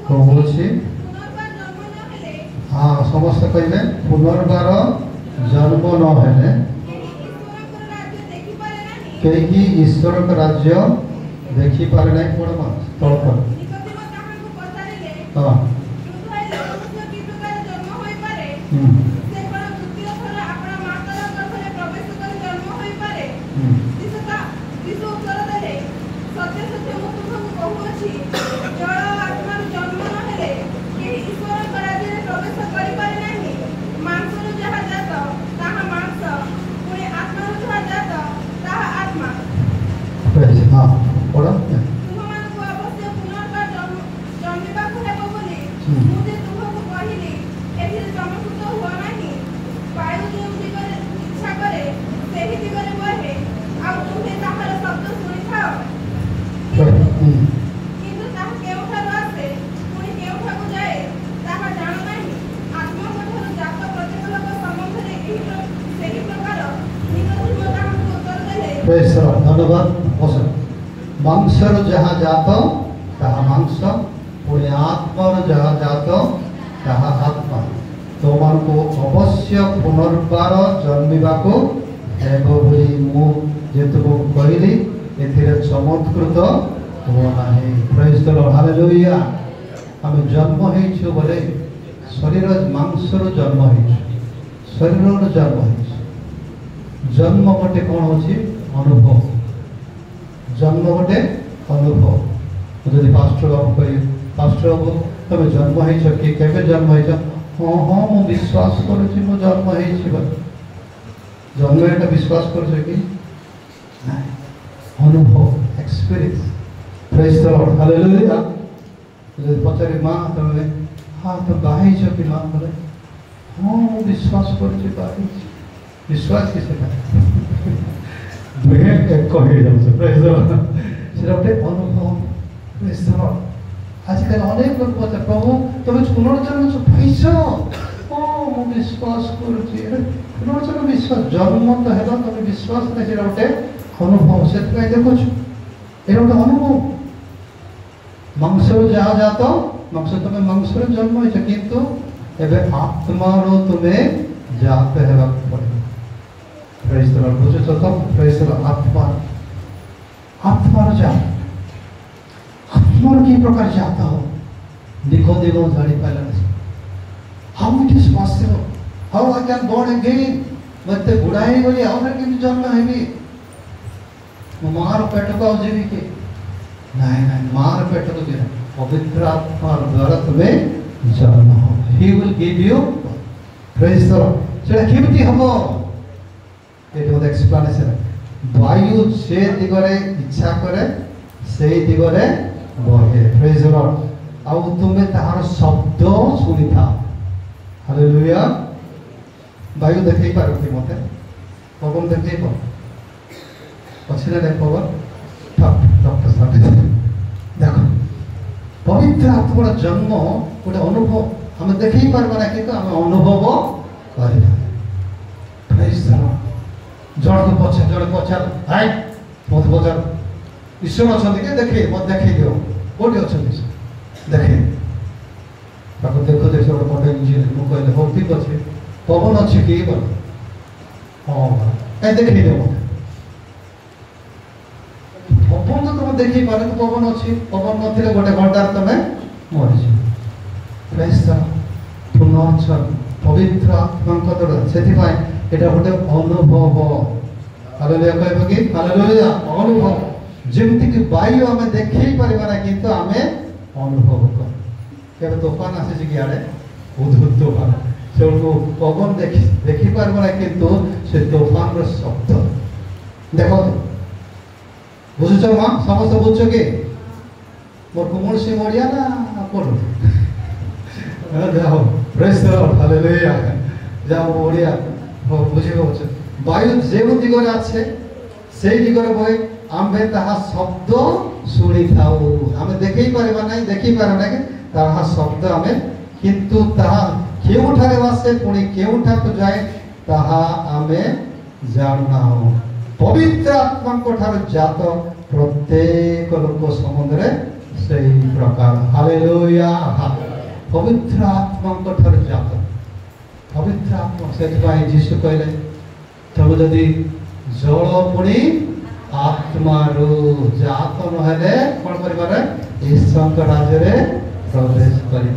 कौन हाँ समस्त कहले पुनर्बार जन्म न हेले कहीं ईश्वर का राज्य देखी पारे नहीं पड़मा तल पर हाँ धन्यवाद मांसर जहाँ जात ताहा मांस पुणी आत्मार जहाँ जात ताहा आत्मा तुम को अवश्य पुनर्बार जन्मिबा को हेबो बोली मु जेतुको कहली एथिरे चमत्कृत हो नाही प्रेज द लॉर्ड हालेलुया हम जन्म हेछु बोले शरीर मांसर जन्म हेछु शरीर जन्म हेछु जन्म गोटे कौन होची अनुभव जन्म गोटे अनुभव जदि पास्टर बाबू कह पास्टर बाबू तुम जन्म हो कि केवे जन्म हो हाँ हाँ मु विश्वास करुँच मो जन्म हो जन्म एटा विश्वास कर कि अनुभव experience praise the Lord hallelujah जदि पचारे माँ तुम हाँ तुम बाहर कि माँ बोले हाँ मु विश्वास करुँच बाहर विश्वास किसे दुहे एक कहे जाउछ प्रेज द लॉर्ड सेटा गोटे अनुभव प्रेज द लॉर्ड आजकल अनेक लोग पचार प्रभु तुम पुनर्जन्म पाइछ ओ मु विश्वास करुछि पुनर्जन्म विश्वास जन्म तो हेला तुम विश्वास नहीं सेटा गोटे अनुभव से देखुछ ए गोटे अनुभव मांसर जहाँ जात मांस तुम मांसर जन्म होइछ किंतु एबे आत्मार तुम्हें जाते हेबा पड़े प्रेज द लॉर्ड बुझुछ तो प्रेज द लॉर्ड आत्मार जा आत्मार की प्रकार जाता हो निकोदेमो जानी पाइला how it is possible how I can born again मते बुढ़ाई बोली और कि जन्म हेबी मार पेट को जीवी के नहीं नहीं मार पेट को जीना पवित्र आत्मा द्वारा तुम्हें जन्म हो he will give you praise the Lord सेटा केमिति हबो एटा गोटे एक्सप्लेनेशन वायु से दिगरे इच्छा करे से दिगरे बहे प्रेज द लॉर्ड आउ तुमे तार शब्द सुनि था हालेलुया वायु देखै पारो कि मते पवन देखै पारो पछिला देख पवन ठप डॉक्टर साहब आत्मार जन्म गोटे अनुभव आम देख पार्बा ना कि आम अनुभव कर जन को पचार जन पचार हाय मत पचार ईश्वर अच्छा कि देखे मत देखे दियो कौटी अच्छा देखे देखो देख पटे कहले हो ठीक अच्छे पवन अच्छे कि बोल हाँ कहीं देखे दियो मत पवन तो तुम देखी पारे तो पवन अच्छी पवन नथिले गोटे घंटार तुम मरीज पुनः पवित्र आत्मा से এটা গোটে অনুভব হালেলুয়া কইব কি হালেলুয়া অনুভব যেমতি কি বায়ু আমি দেখেই পারিবা না কিন্তু আমি অনুভব কর কেবে তোফান আসে কি আড়ে উদ্ভুত তোফান সেগুলো পবন দেখি পারবো না কিন্তু সে তোফানর শব্দ দেখো বুঝছো মা সমস্ত বুঝছো কি মোর কুমল সিং ওড়িয়া না কোন যাও প্রেজ দ্য লর্ড হালেলুয়া যাও ওড়িয়া বুঝি পাচ্ছেন বায়ু যে দিগরে আছে সেই দিগরে বই আমি তাহা শব্দ শুনি থাও আমি দেখেই পারিবা নাই দেখি পারে না তাহা শব্দ আমি কিন্তু তাহা কেউঠারে বাসে পুনি কেউঠাକୁ যায় তাহা আমি জানু না পবিত্র আত্মাଙ୍କ ଠାରୁ জাত প্রত্যেক লোক সম্বন্ধে সেই প্রকার হালেলুয়া পবিত্র আত্মাଙ୍କ ଠାରୁ জাত पवित्र आत्मा से जीशु कहले तब जदि जल पुणी आत्मा जात नहले कौन कर ईश्वर राज्य रे प्रवेश कर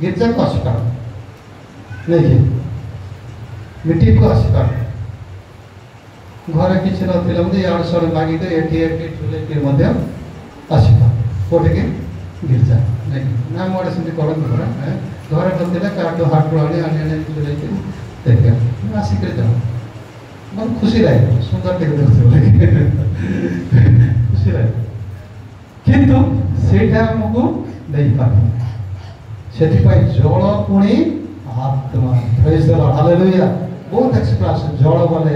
गिरजा को आसपार नहीं मिट्टी को आसपार घर किसी नाड़ सड़ मागिक ये चुले आसपार कौटे की गिरजा नहीं ना मोड़े से करते घर नथिले काटो हाटो आनी आनी आनी चुले देखे आसिक जाओ बहुत खुशी लगे सुंदर देखते खुशी लगे किंतु सेटा हमको नहीं पारे से जल पुणी आत्मा प्रेज द लॉर्ड हालेलुया बहुत एक्सप्रेशन जल बोले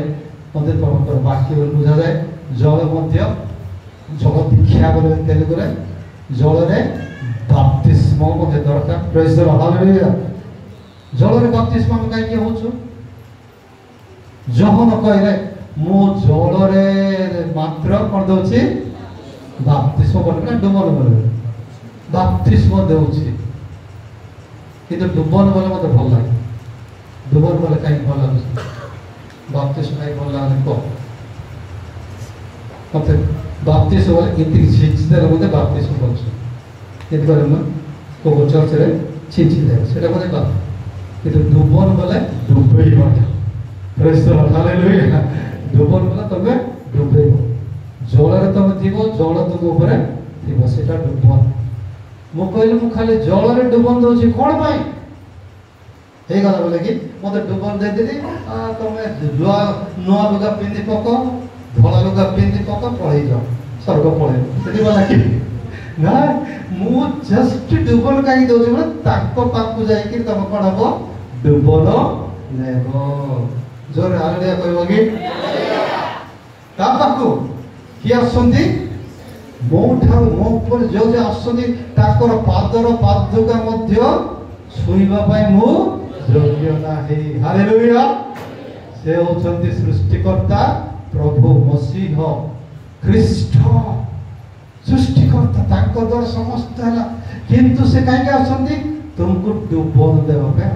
मंदिर प्रभुकर वाक्य बुझा जाए जल मध्य जगत दीक्षा बोले तेलुगु रे जल रे बाप्तिस्म मते दरकार प्रेज द लॉर्ड हालेलुया जल रे बाप्तिस्म हम काई के होछु जहन कहले मो जल रे मात्र कोन दोछि बाप्तिस्म बोलना डुबन बोले बाप्तिस्म देउछि किंतु डुबन बोले मते भल लागे डुबन बोले काई भल लागे बाप्तिस्म काई भल लागे को मते बाप्तिस्म बोले इति छिचदे मते बाप्तिस्म बोलछु को चर्च रे छिंची दे सेटा बोले बात किंतु डुबन बोले डुबई बाटा प्रेज द लॉर्ड हालेलुया डुबन बोले तबे डुबई जल रे तमे थीबो जल तुम ऊपर थीबो सेटा डुबन मु कहले मु खाली जल रे डुबन दोछि कोन पाई हे गला बोले कि मते डुबन दे देली तमे नुआ लुगा पिंदी पको धला लुगा पिंदी पको पळई जाओ स्वर्ग पळे सेठी बोला कि ना मु जस्ट डुबन काई दोछि बोले ताको पाकु जाई कि तम कोन हबो डुबन नेबो जोर हालेलुया कहबो कि हालेलुया ता पाकु कि आसंदी मो ठार मो पर जो जो आसंदी ताकर पादर पादुका मध्य छुईबा पाई मु योग्य नाही हालेलुया से होचंती सृष्टिकर्ता प्रभु मसीह ख्रीष्ट सृष्टिकर्ता ताको द्वारा समस्त है किंतु से कहीं आसंदी तुमको डुबन देवा पे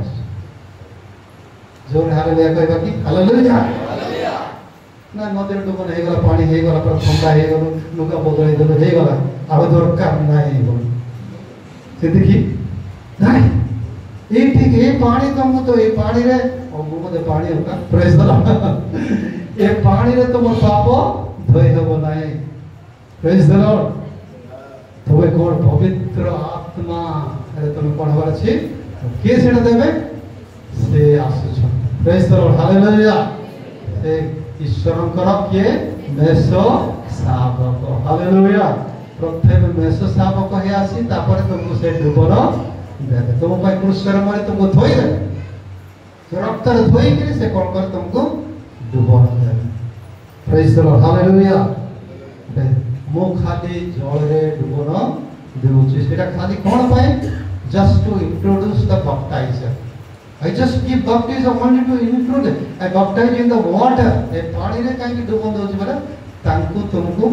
जोर हालेलुया कहबा कि हालेलुया हालेलुया ना नदी डुबन हे गला पानी हे गला पर ठंडा हे गलो लुगा बदलाई देलो हे गला अब दरकार नाही बोल से देखी नाही ए ठीक ए पानी तुम तो ए पानी रे ओ मुझे पानी होगा प्रेज द लॉर्ड ए पानी रे तुम पाप धोई हबो नाही प्रेज द लॉर्ड तबे कोन पवित्र आत्मा अरे तुम कोन हबार छी के सेटा देबे से आसुछ प्रेज द लॉर्ड हालेलुया से ईश्वरंकर किए मेषो शावक हालेलुया प्रथम मेषो शावक हे आसी तापर तुमको से डुबन देबे तुम पाई पुरस्कार मारे तुमको धोई दे रक्त धोई के से कोन कर तुमको डुबन देबे प्रेज द लॉर्ड हालेलुया मो खाली जल रे डुबन देउची सेटा खाली कौन पाए just to introduce the baptizer I just give baptism only to include I baptize in the water ए पानी रे काहे कि डुबन दोछि बरा तांको तुमको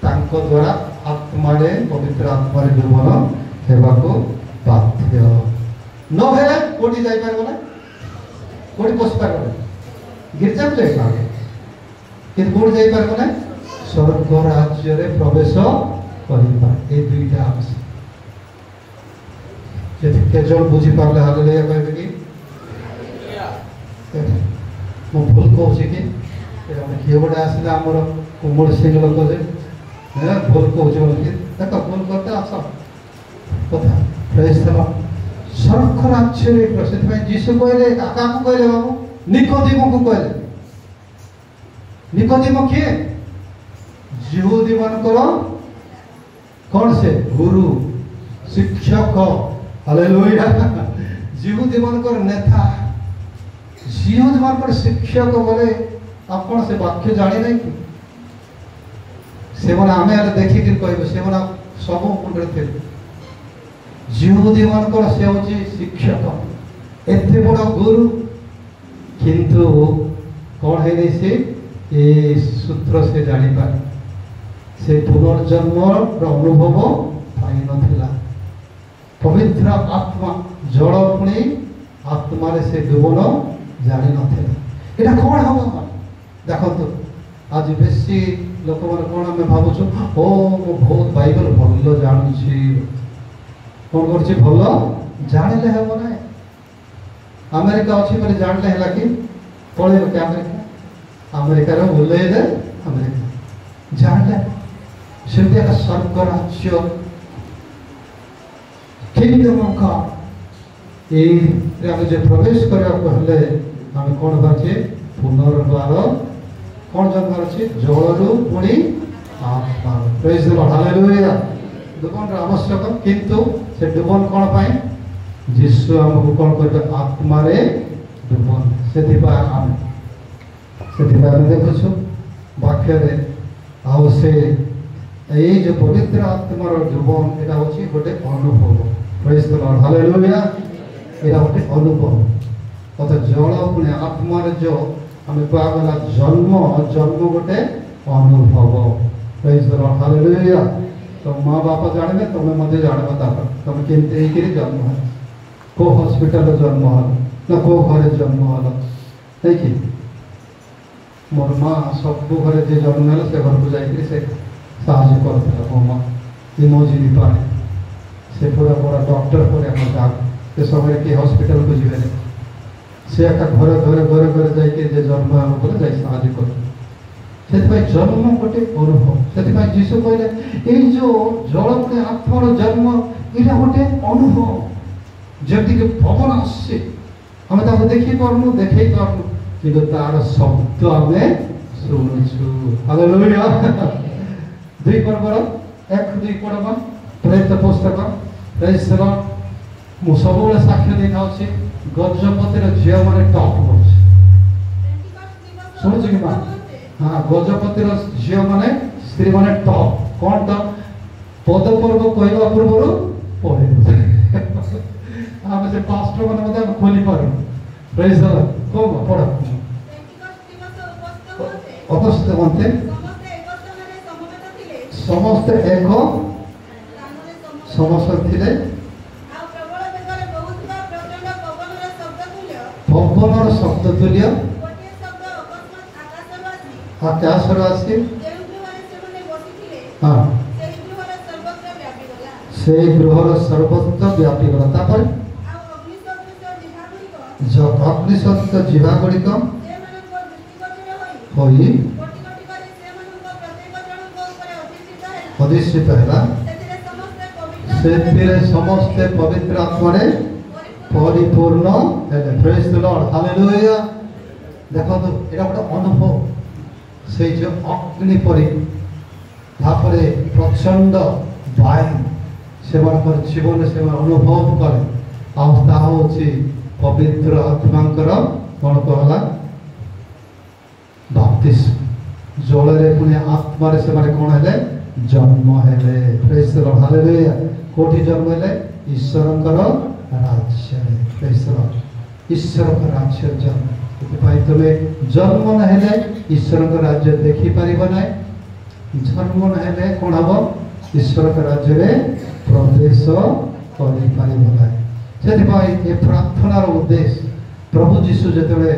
तांको द्वारा आत्मा रे पवित्र आत्मा रे डुबन हेबाको बाध्य न हे कोठी जाई परबो ना कोठी पस परबो गिरजा जाई पारे कि कोठी जाई परबो ना स्वर्ग राज्य रे प्रवेश करिबा ए दुईटा आंश जे के जण बुझी पारले हालेलुया कहबे कि मो भूल कहूँ कि किए गोटे आसला आमर कुमड़ सिंह लोक जे भूल कहूँ बोलिए देख भूल करते आस कथा प्रेज द लॉर्ड स्वर्ग राज्य रे प्रसिद्ध में जीसु कहले काका को कहले बाबू निकोदेम को कहले निकोदेम किए यहूदी मानकर कौन से गुरु शिक्षक हालेलुया यहूदी मानकर नेता जीवन मानकर शिक्षक बोले आपण से वाक्य जानी नहीं कि से माने आमे आले देखि कि कहबो से माने सब मुंडे थे जीवदी मानकर से होची शिक्षक एते बड़ गुरु किंतु कौन है नहीं से ए सूत्र से जानी पार से पुनर्जन्म रो अनुभव पाई नथिला पवित्र आत्मा जड़ पुणी आत्मा रे से डुबन जानी नथिला एटा कोन हम देखो आज बेसी लोक मन कोन हम भाबुछु ओ मो बहुत बाइबल भलो जानु छी कोन करछि भलो जानिले हेबो ना अमेरिका अछि बोले जानले हला कि पळे के अमेरिका अमेरिका रो बोले दे अमेरिका जानले सेते का स्वर्ग राज्य किंगडम ऑफ गॉड ए रे जे प्रवेश करया कहले हम कोन बाचे पुनर्बार कौन जन्म अच्छे जलरू पुणी आत्मा प्रेज द लॉर्ड हालेलुया दुबन आवश्यक किंतु से दुबन कौन पाए यीशु हमको कौन करबे आत्मा रे दुबन से देखछु वाक्य रे आउ से ए जो पवित्र आत्मा रो दुबन एटा होची गोटे अनुभव प्रेज द लॉर्ड हालेलुया एटा गोटे अनुभव तथा जल पुणी आत्मा रे जो हमें पागला जन्म जन्म गोटे अनुभव प्रेज द लॉर्ड हालेलुया तो मां बाप जानबे तुम मते जानबो तापर तुम केनते ही करे जन्म है को हॉस्पिटल जन्म हल ना को घरे जन्म हल नहीं कि मोर मां सब घरे जे जन्म हल से घर को जाई के से साहाय्य करथला मो मां इमोजी भी पाए से पूरा बड़ा डॉक्टर पर हम जा के समय के हॉस्पिटल को जीवे से एक घर घर घर घर जाके जे जन्म हम बोले जाई साहाय्य कर सेति जन्म गोटे अनुभव सेति जीसु कहले ए जो जल के आत्मार जन्म इला गोटे अनुभव जति के पवन आसे हम ता देखि परनु देखै परनु किंतु तार शब्द हमें सुनुछु हालेलुया दुई पर्वर एक दुई पढ़वा प्रेरित पुस्तक प्रेज द लॉर्ड मु सबले साक्ष्य देखाउ छी गजपतिर झियो माने टॉप होछ सुनो कि मां हां गजपतिर झियो माने स्त्री माने टॉप कोन टॉप पद पर्व कहवा पूर्वरु पढे हम से पास्टर माने मते खोली पारु प्रेज द लॉर्ड को पढ उपस्थित होते समस्त एक समस्त थिले पवनर शब्द तुल्य आकाश आसी हाँ से गृहर सर्वत्र व्यापी गला तापर जो अग्नि सत्य जीवा गुड़िक होई अधिष्ठित है से समस्ते पवित्र आत्मा रे परिपूर्ण है प्रेज द लॉर्ड हालेलुया देखो तो एटा गोटे अनुभव से जो अग्नि परि तापरे प्रचंड वायु से मानकर जीवन से अनुभव करे अवस्था होची पवित्र आत्मांकर कोन कहला बाप्तिस्म जल रे पुणे आत्मा रे से माने कोन हेले जन्म हेले प्रेज द लॉर्ड हालेलुया कोठी जन्म हेले ईश्वरंकर राज्य प्रेज द लॉर्ड ईश्वरकर राज्य जन्म ସେଥିପାଇଁ ତୁମେ ଜନ୍ମ ନ ହେଲେ ଈଶ୍ୱରଙ୍କ ରାଜ୍ୟ ଦେଖିପାରିବ ନାହିଁ ଜନ୍ମ ନ ହେଲେ କ'ଣ ହେବ ଈଶ୍ୱରଙ୍କ ରାଜ୍ୟରେ ପ୍ରବେଶ କରିପାରିବ ନାହିଁ ସେଥିପାଇଁ ଏ ପ୍ରାର୍ଥନାର ଉଦ୍ଦେଶ୍ୟ ପ୍ରଭୁ ଯୀଶୁ ଯେତେବେଳେ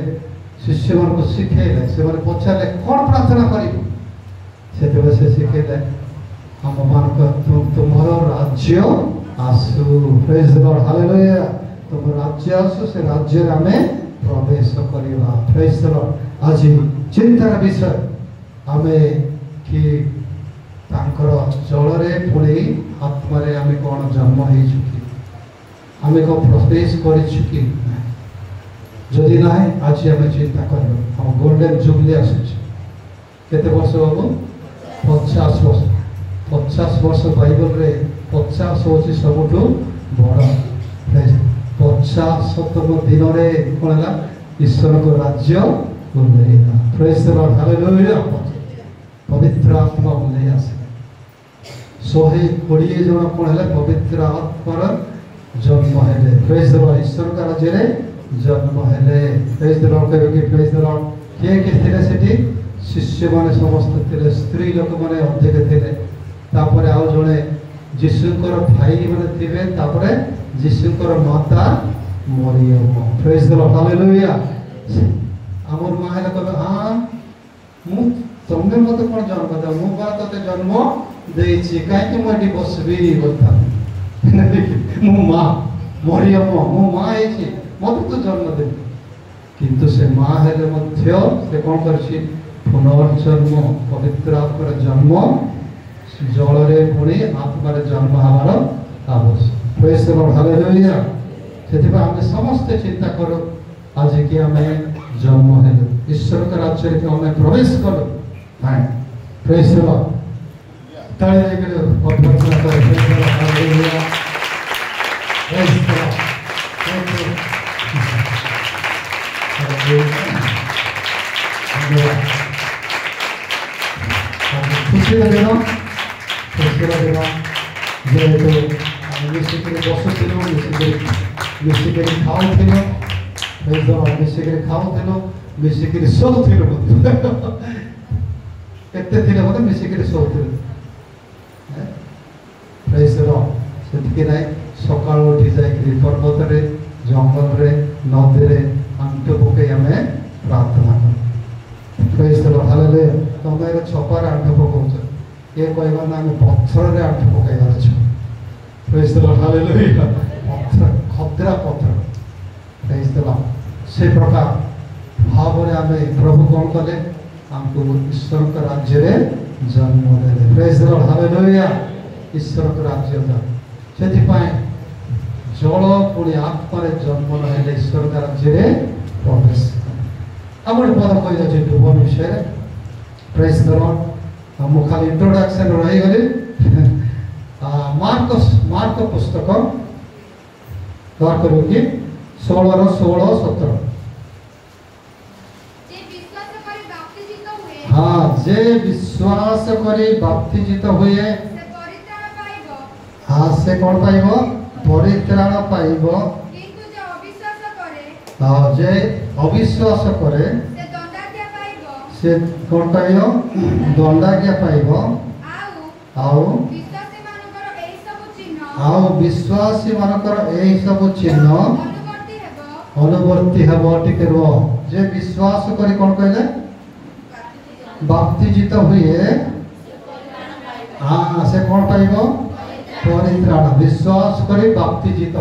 ଶିଷ୍ୟମାନଙ୍କୁ ଶିଖେଇଲେ ସେମାନେ ପଚାରିଲେ କ'ଣ ପ୍ରାର୍ଥନା କରିବୁ ସେତେବେଳେ ସେ ଶିଖେଇଲେ ଆମମାନଙ୍କ ତୁମର ରାଜ୍ୟ ଆସୁ ପ୍ରେଜ୍ ଦ ଲର୍ଡ ହାଲେଲୁୟା ତୁମ ରାଜ୍ୟ ଆସୁ ସେ ରାଜ୍ୟରେ ଆମେ प्रवेश करवा प्रेज द लॉर्ड आज चिंतार विषय आमे कि तांकर जलरे पुणी आत्मा रे आमे कोन जन्म हे चुकी आमे को प्रवेश करि चुकी जदि नाही आज आमे चिंता करबो हम गोल्डन जुबली आसुछ केते वर्ष होबो 50 वर्ष बाइबल रे 50 होची सबटु बड़ प्रेज 50तम दिन रे कोन है ईश्वर को राज्य उन्नयन प्रेज द लॉर्ड हालेलुया पवित्र आत्मा उन्नयन आसे 120 जन कोन है पवित्र आत्मार जन्म हेले प्रेज द लॉर्ड ईश्वर का राज्य रे जन्म हेले प्रेज द लॉर्ड के प्रेज द लॉर्ड के थिले सेठी शिष्य माने समस्त थिले स्त्री लोक माने अधिक थिले तापरे आउ जणे जीशुकर भाई माने थिबे तापरे जीशुकर माता Mariam praise the Lord hallelujah हमर मां हेले कहबे हां मु तुमने मते कोन जन्म दा मु बा तते जन्म देछि काहे कि मु एटी बसबी बोलता मु मां मरियम मु मां हेछि मते तो जन्म दे किंतु से मां हेले मध्य से कोन करछि पुनर्जन्म पवित्र आत्मार जन्म जल रे पुणी आत्मार जन्म हमार आवश्यक प्रेज द लॉर्ड हालेलुया सेतिबा हम समस्त चिंता करो आज कि हमें जन्म हेलो ईश्वर का राज्य रे हमें प्रवेश करो हां प्रेज द लॉर्ड ताली दे के प्रार्थना करो praise the Lord hallelujah praise the Lord खुशी लगे ना जे तो मिसिकरी बसुथिलु मिसिकरी खाउथिलु मिसिकरी खाउथिलु मिसिकरी सोउथिलु केते थिले बोले मिसिकरी सोउथिलु प्रेज द लॉर्ड सेतिके नाही सकाळ उठी जाय कि पर्वत रे जंगल रे नदी रे अंत पके हमें प्रार्थना कर प्रेज द लॉर्ड हालेलुया तमे छपार अंत पकोछ ये कहबा ना हम पत्थर रे अंत पकाइबार छ प्रेज द लॉर्ड हालेलुया पत्थर खतरा पत्थर प्रेज द लॉर्ड से प्रकार भाव रे हमें प्रभु कोन कले हमको ईश्वर का राज्य रे जन्म देले प्रेज द लॉर्ड हालेलुया ईश्वर का राज्य दा सेति पाए जल पुणी आत्मा रे जन्म हेले ईश्वर का राज्य रे प्रवेश हमर पद कहि जे डुबन विषय प्रेज द लॉर्ड हम खाली इंट्रोडक्शन रही गले मार्क पुस्तक दर करू कि 16:16-17 हाँ जे विश्वास करी बाप्तिजित हुए हाँ से कौन पाइबो परित्राण पाइबो हाँ जे अविश्वास करे से कौन पाइबो दंडाज्ञा पाइबो आउ विश्वासी मानकर एही सब चिन्ह अनुवर्ती हेबो टिके रो जे विश्वास करी कौन कहले बाप्तिजित हुए हाँ से कौन पाइबो परित्राण विश्वास करी बाप्तिजित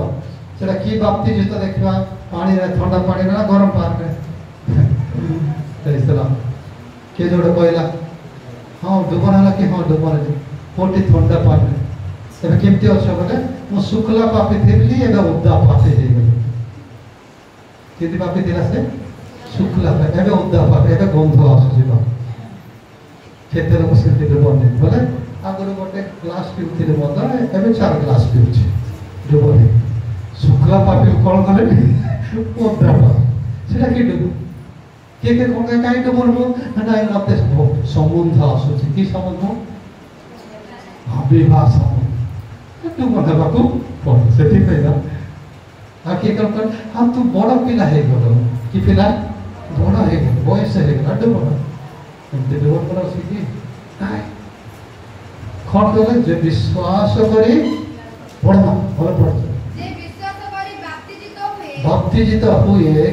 सेटा की बाप्तिजित देखबा पानी रे ठंडा पानी ना गरम पानी रे तेसला के जोड़े कहला हाँ डुबन हला कि हाँ डुबन कोटी ठंडा पानी एबे केमती अछि बोले मु शुक्ला पापी थिली एबे उद्दा पापी हे गेल केति पापी थिला से शुक्ला एबे उद्दा पापी एबे गंध आसुची बा केते लोक सेति डुबन बोले आगुर गोटे ग्लास पिउथिले मत एबे 4 ग्लास पिउछि डुबन शुक्ला पापी कोन कले उद्दा पापी सेटा कि डुब के कोन काई डुबन ना मते संबंध आसुची कि संबंध विवाह डुबन हेबाकू पड़े से किए कौन हाँ तू बड़ पिला हो कि पिला बड़ हो बयस हो डुबन एमती डुबन कर कि कौन कहले जे विश्वास करी पढ़ना भल पढ़ भक्तिजित हुए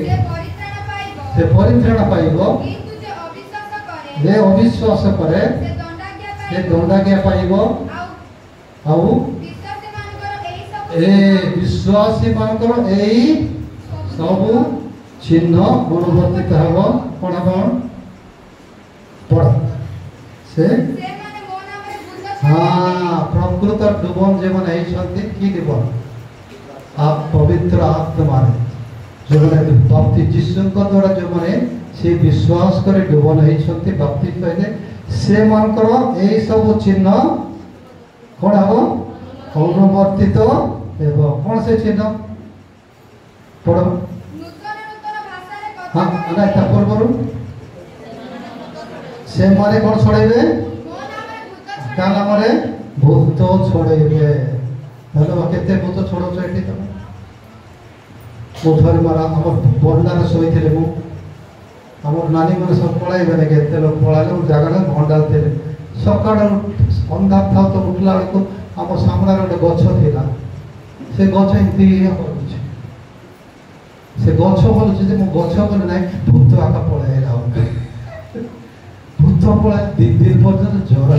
से परित्राण पाइब जे अविश्वास करे से दंडाज्ञा पाइब आउ विश्वासी मानकर यही सब चिन्ह अनुवर्तित हम कौन हम पढ़ से हाँ प्रकृत डुबन जो मैंने कि डुबन आप पवित्र आत्मा जो मैंने बाप्ति जीशु द्वारा जो मैंने से विश्वास करे डुबन होती बाप्ति कहले से मानकर यही सब चिन्ह कौन हम अनुवर्तित कौन से चिन्ह पढ़ हाँ ना पूर्व से माने कौन छड़े क्या नाम भूत छड़े हेलो केते भूत छड़ौच ये तुम मुझे मारा आम बंडार शोते आम नानी मैंने सब पलैबे के लोग पलैले जगह भंडार थे सका अंधार था तो उठला बेलू आम सामने गोटे गछ था से गछ एमती से गछ बोलुचे गछ बोले ना भूत आका पलैला भूत पलाय 2 दिन पर्यटन जर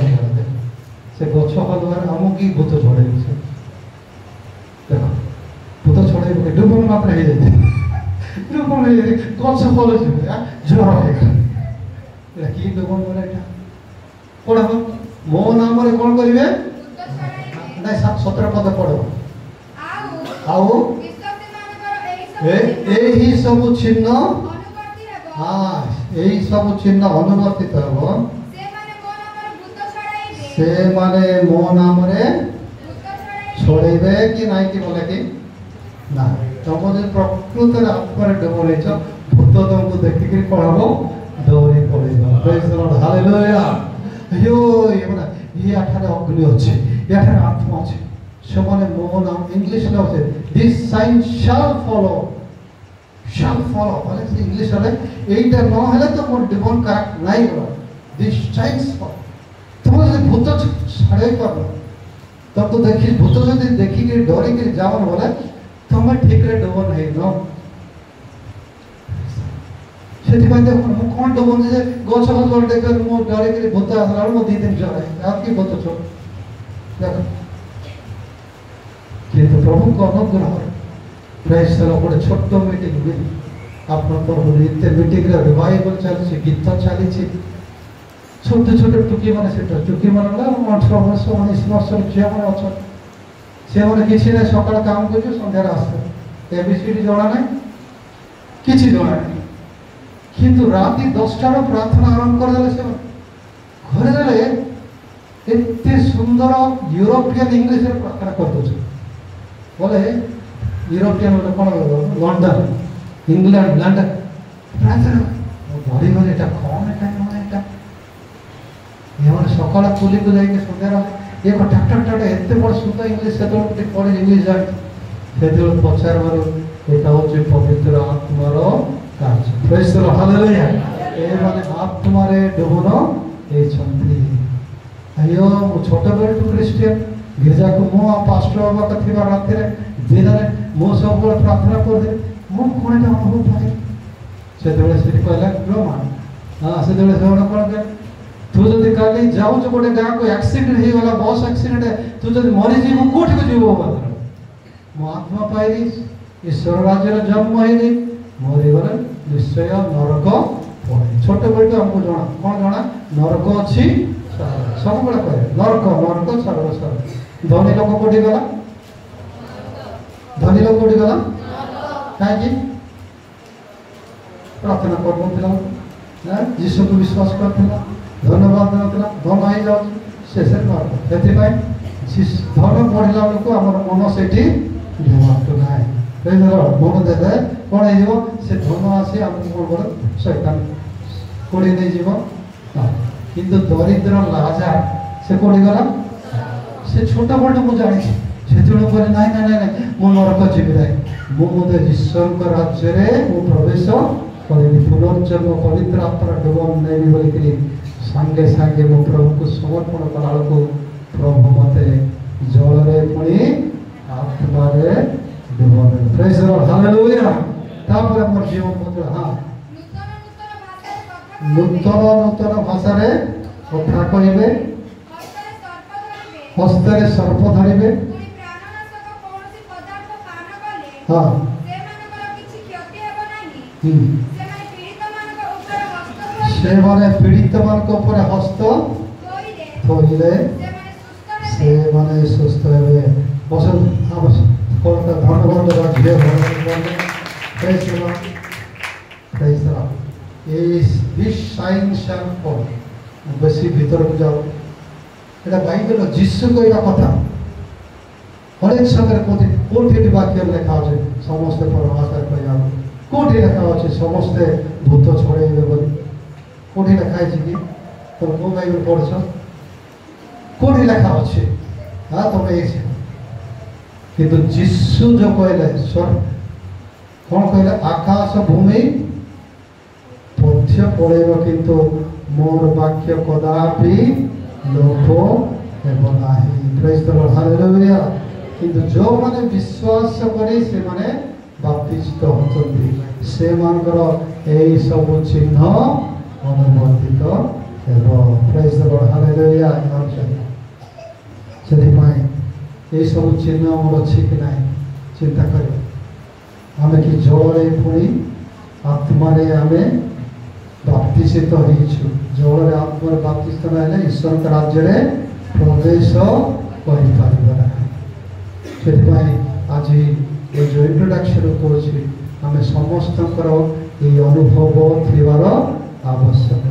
से गछ हलुआर आम कि भूत छड़े देख भूत छड़े डुबन मात्र हो जाए डुबन गछ फल जर है कि डुबन बोले पढ़ मो नाम कौन करेंगे ना 17 पद पढ़ आउ यही सब चिन्ह हाँ यही सब चिन्ह अनुवर्तित हम से माने मो नाम रे छोड़े कि नाई कि बोले कि ना तुम जो प्रकृत आत्मा डुबन हो भूत तुमको देखिक कौन हम दौड़ी पड़े हालेलुया अयो ये अग्नि अच्छे ये आत्मा अच्छे से मैंने मो नाम इंग्लिश में अच्छे दिस साइन शैल फॉलो माने इंग्लिश यहीटा न हेले तो मोर डुबन करेक्ट नहीं गला दिस साइंस फॉलो तुम जो भूत छाड़े कर तब तो देखी भूत जो देखिक डरिक जावन बोले तुम ठीक रे डुबन है से देख कौन डुबन जे गछ गछ देख मो डरिक भूत आसला मो 2 दिन जर है आप कि भूत छो देख किंतु प्रभु को अनुग्रह प्रेस गोटे छोट मीटिंग भी आप नित्य मीटिंग रिवाइवल चलती गीत चली छोटे छोटे टुकी मैंने से टुकी मान 18 वर्ष 19 वर्ष झील मैंने अच्छा से मैंने किसी ना सका काम कर सन्धार आसते एबीसीडी जना ना कि जना किंतु राति 10टार प्रार्थना आरंभ करदे से घरे गले एते सुंदर यूरोपियन इंग्लिश प्रार्थना कर बोले यूरोपियन कौन लंडन इंग्लैंड लंडन प्रार्थना भरी गले कौन है सका पुली को जाए सन्धार एक टाटा एत बड़ सुंदर इंग्लिश से पढ़े इंग्लिश जाए से पचार यहाँ हूँ पवित्र आत्मार कार्य हालेलुया माने आत्मारे डुबन होती अयो मु छोट बेलू क्रिस्टियन गिरजा को मु पास्टर बाबा थी राति दिन में मो सब प्रार्थना कर मु कौन अनुभव पाए से कहला ब्रह्मा हाँ से कौन कह तू जब काली जाऊ गोटे गाँव को एक्सीडेंट हो गला बस एक्सीडेंट तू जब मरीजी कौट को जीव मो आत्मा पाइली ईश्वर राज्य जन्म है मरीगले निश्चय नरक पड़े छोट बेलू आमको जना कौन जना नरक अच्छी सब बड़े कहे नरक नरक सर्व धनी लोक कौटी गला धनी लोक कौटी गला कहीं प्रार्थना कर जीशु को विश्वास करता धन्यवाद देना धन हो जाऊँ शेष नरक से धन बढ़ला बेलू आम मन से ना मन देते कौन हो से धन आसी आमको कौन कर शैतान कोड़ी नहीं जीव किंतु दरिद्र लाजार से कौटी गला से छोट बड़ मुझे जानी से कहले नाई नाई नाई मु नरक जीवी ना मुझे ईश्वर राज्य में प्रवेश करी पुनर्जन्म पवित्र आत्मार डुबन नहीं बोलिकी सांगे सांगे मो प्रभु को समर्पण कला को प्रभु मत जल पुणी आत्मा डुबन प्रेज द लॉर्ड हालेलुया तापर मोर जीवन पुत्र हाँ नूतन नूतन भाषा कथा कहे हस्ते सर्प धरवे हाँ से माने पीड़ित मान हस्त थोड़े से माने सुस्थ हे धन्यवाद बेसी भीतर को जाओ ये बाइबल जीशु कहला कथा हरेक संगे कोठी वाक्य लेखा अच्छे समस्ते परभाषा कह कोठी लेखा अच्छे समस्ते भूत छड़े कोठी लेखा है कि तुम को बाइबल पढ़ कोठी लेखा अच्छे हाँ तुम ये किंतु जीशु जो कहले स्वर कौन कहले आकाश भूमि पथ्य पड़ेब किंतु मोर वाक्य कदापि लोप हेब नाही प्रेज द लॉर्ड हालेलुया किंतु जो माने विश्वास करे से माने बाप्तिस्ट होचंती से मानकर एई सब चिन्ह अनुवर्तित हेब प्रेज द लॉर्ड हालेलुया सेति पाए एई सब चिन्ह मोर अछि कि नाही चिंता करियो आमे कि जलरे पुणी आत्मारे आमे बाप्तिसित होइछु जलरे आत्मारे बाप्तिसित नाइले ईश्वर के राज्य रे प्रवेश करि पारिबो ना आज ये जो इंट्रोडक्शन करें आम समस्त ये अनुभव थीवार आवश्यक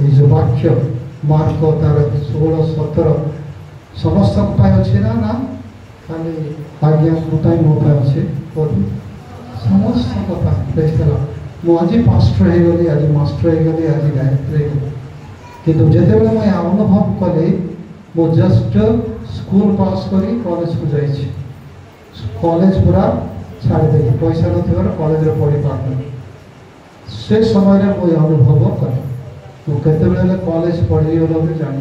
ये जो वाक्य मार्क तार 16-17 समस्त अच्छे ना ना खाली आज्ञा गोटाई मो अच्छे समस्त कथा देखला मुझे पास्टर हो गली आज मास्टर हो गली आज गायत्री किंतु जिते मुझे अनुभव कली मो जस्ट स्कूल पास करी कॉलेज को जाइए कॉलेज पूरा छाड़ी दे पैसा न कॉलेज पढ़ी पार से समय मुझे अनुभव कले मुझे कॉलेज पढ़ी गल जान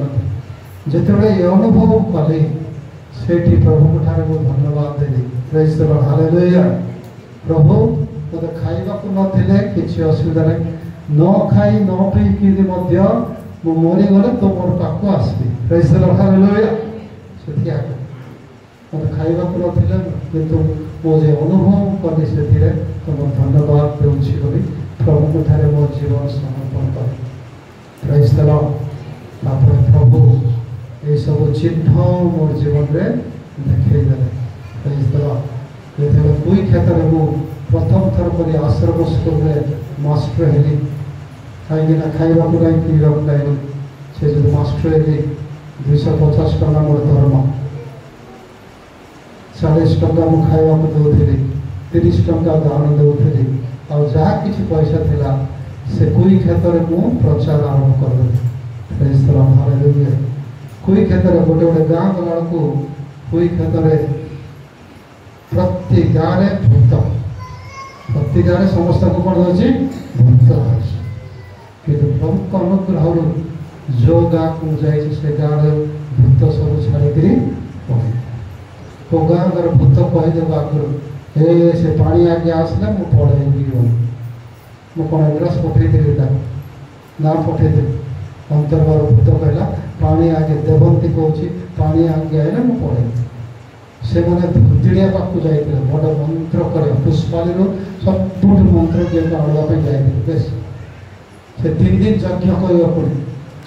जिते ये अनुभव कली से प्रभु ठारे मुझे धन्यवाद देली प्रेज द लॉर्ड हालेलुया प्रभु मत खाइबा को नथिले किछि असुविधा नहीं न खाई न पीकि मध्य मु मरी गले तो मोर पाखु आसबी प्रेज द लॉर्ड हालेलुया सेठी आके मत खाइबा को नथिले किंतु मुझे अनुभव कली सेथिरे तो मोर धन्यवाद देउछि बोली प्रभु ठारे मोर जीवन समर्पण कर प्रेज द लॉर्ड तापर प्रभु ए सब चिन्ह मोर जीवन रे देखै देले प्रेज द लॉर्ड ये कोई क्षेत्र में प्रथम थर पर आश्रम स्कूल में मास्टर हेली कहीं खाइबा को नहीं पीवा को नहीं से जो मास्टर हेली 250 टका मोर धर्म 40 टका मु खाइबा को दउथली 30 टका दान दउथली और जहाँ किसी पैसा थिला से कोई क्षेत्र में प्रचार आरंभ कर दे प्रेज द लॉर्ड हालेलुया कोई क्षेत्र गोटे गोटे गाँव गला को कोई क्षेत्र प्रति गाँव में भूत प्रति गाँव में समस्त को कौन होची भूत होची किंतु प्रभु अनुग्रह जो गाँव को जाए से गाँव में भूत सब छाड़ी पड़े को गाँव कर भूत कहीदेव आगुरी ए से पानी आगे आसले मु पढ़े मु कौन एड्रेस पठेदी ना पठेदी अंतर्गर भूत कहला पानी आगे देवंती कहूँ पानी आगे आए मु पढ़े से मैंने भूतिड़िया पाक जाते बड़ मंत्र कर पुष्पाली सब मंत्र दिए आनवाई जाते बेस से 3 दिन यज्ञ कहवा पड़े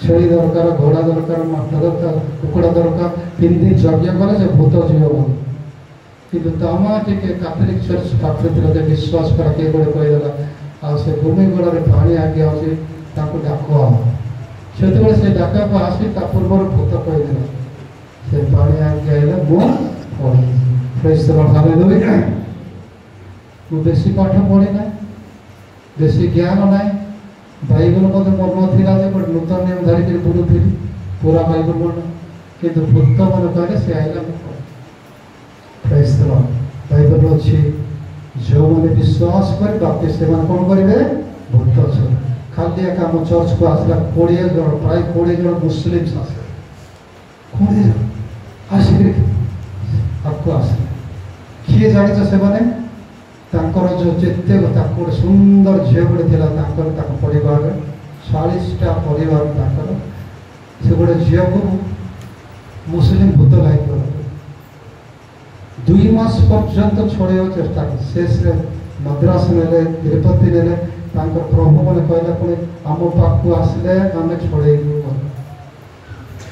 छेली दरकार घोड़ा दरकार माठ दरकार कुकुड़ा दरकार 3 दिन यज्ञ कले से भूत जीव बोल कि तमा टे कैथोलिक चर्च पाखे विश्वास कर किए गोटे कहीदेला आ से भूमि गोड़े पानी आगे आसे डाक से डाक को आसी पूर्व भूत कहीदेला से पानी आगे आए मु प्रेज द लॉर्ड हालेलुया मु बेसी पाठ पढ़ी ना बेसी ज्ञान ना बाइबल मत मन थिला जे नूतन नियम धरिक बुलुथी पूरा बाइबल बोलना किंतु भूत मन कहले से आइला प्रेज द लॉर्ड बाइबल अछि जो माने विश्वास कर बाप्ति से मन कोन करिवे भूत छ खाली एक हम चर्च को आसला 20 जन प्राय 20 जन मुस्लिम्स आसे 20 जन आसिक आपको आसे किए जाने से माने तांकर जो जेते तांकर सुंदर झियो गुडे थिला तांकर ताक परिवार 40टा परिवार तांकर से गुडे झियो को मुस्लिम भूत लाइक 2 मास पर्यंत छोड़े चेष्टा शेष मद्रास नेले तिरुपति नेले तांकर प्रभु माने कहले पुणी आम पाखु आसले आम छोड़ेबू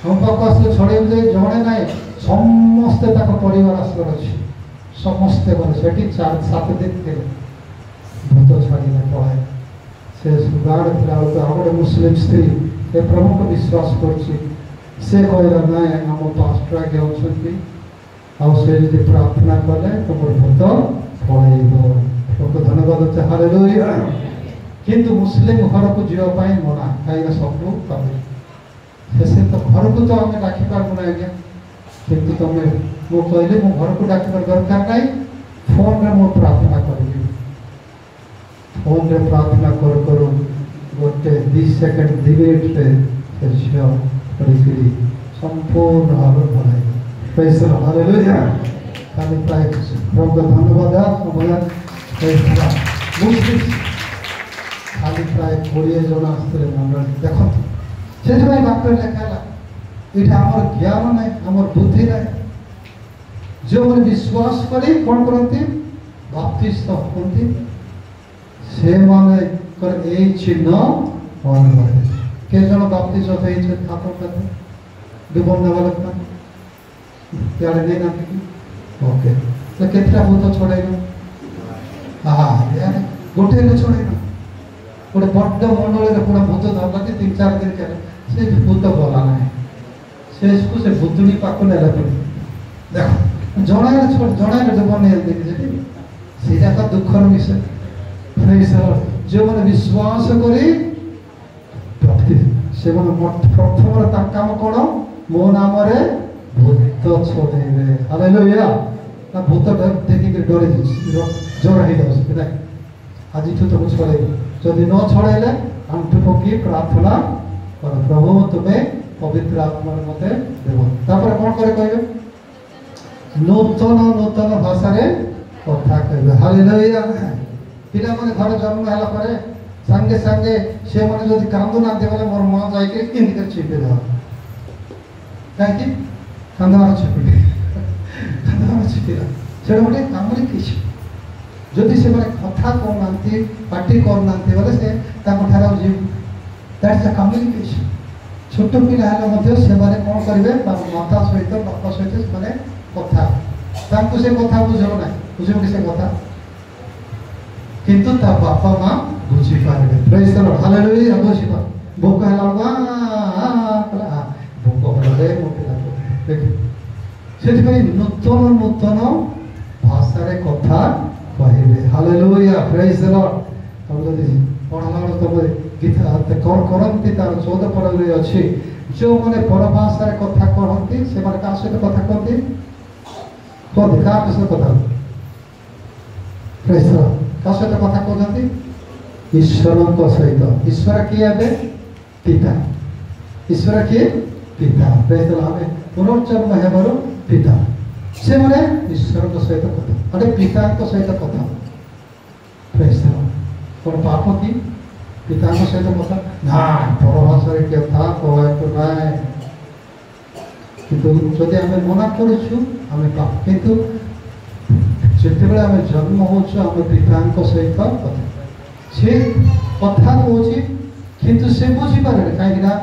हम पाखु आसले छोड़ेबू जे जणे नाई समस्ते ताक परिवार आसर अछि समस्ते बोले सेठी 4-7 दिन थे भूत छाड़ी पड़ाए से गाड़ थिला तो आगोटे मुस्लिम स्त्री ए प्रभु को विश्वास करछि से कहला ना आम पास्टर के अछंती आ से यदि प्रार्थना कले तो मोर भूत पळेइबो प्रभु धन्यवाद हालेलुया किंतु मुस्लिम घर को जीवा पाई मना काइना सबु कबे से तो घर को तो हमें डाकी पार ना आज्ञा किंतु तमे मो कहले मो घर को डाकी दरकार नहीं फोन रे मो प्रार्थना करिबी फोन रे प्रार्थना करो गोटे 20 सेकंड 2 मिनिट रे झियो परिस्थिति संपूर्ण हाल भलाई प्रेज द लॉर्ड हालेलुया खाली प्राय प्रभु धन्यवाद समय प्रेज द लॉर्ड मुस्लिम खाली प्राय 20 जन आसते मंडली देखो से डॉक्टर लेखाला ये आमर ज्ञान ना आमर बुद्धि ना जो मैंने विश्वास करी कौन करती बाप्तिस्ट होती से माने कर ए चिन्ह और के जन बाप्तिस्ट होते हैं खातर करते दुबन डेवलप ना यार नहीं ना ओके तो कितना भूत छोड़ेगा हाँ यार गोटे को छोड़ेगा गोटे बड़ मंडल पूरा भूत धरला 3-4 दिन के से भूत गला ना शेष को से भूतनी पाक नेला देखो जणाए छोड़ जणाए दुबन नहीं देखि सीधा का दुखर विषय प्रेज द लॉर्ड जो माने विश्वास करी प्राप्ति से माने प्रथम ता काम कोन मो नाम रे भूत छोड़ेबे हालेलुया ना भूत देखि के डरे जोर हे दस ना आज तो छोड़े जदि न छोड़ेले अंत पकी प्रार्थना कर प्रभु तुम्हें पवित्र आत्मा मते देव तापर कोन करे कहबे नूतन नूतन भाषा रे कथा कहबे हालेलुया पिला माने घर जन्म होला परे संगे संगे से माने जदि कांदो ना देबले मोर मां जाय के किंद के छिपे दे काहे कांदवार छिपे कांदवार छिपे से मोटे कामरी किछ जदि से माने कथा को नांती पार्टी को नांती बोले से ता कथारा जी दैट्स अ कम्युनिकेशन छोट पिला हेले मध्ये से माने कोन करबे माता सहित बापा सहित माने कथा तांको से कथा बुझो ना बुझो कि से कथा किंतु ता बापा मां बुझी पारबे प्रेज द लॉर्ड हालेलुया बुझी पा भोक हला कला भोक हले मोटिला देख सेति भाई नूतन नूतन भाषा रे कथा कहबे हालेलुया प्रेज द लॉर्ड हम जदि पढ़ला तो गीता कौन करती तार 14 पद रे अछि जो माने परभाषा रे कथा कहती से माने का सहित कथा कहती तो देखा से कथा प्रेज द लॉर्ड का सहित कथा कहती ईश्वर को सहित ईश्वर किए बे पिता ईश्वर किए पिता प्रेज द लॉर्ड पुनर्जन्म हेबारो पिता से माने ईश्वर को सहित कथा अरे पिता को सहित कथा प्रेज द लॉर्ड कोन पाप की पिता को सहित कथा ना परभाषा रे कथा कहै तो नाय किंतु जदि हमें मना करूछु हमें पाप किंतु जेते बेला हमें जन्म होछु हमें पिता को सहित कथा से कथा होछि किंतु से बुझी पारे काहे ना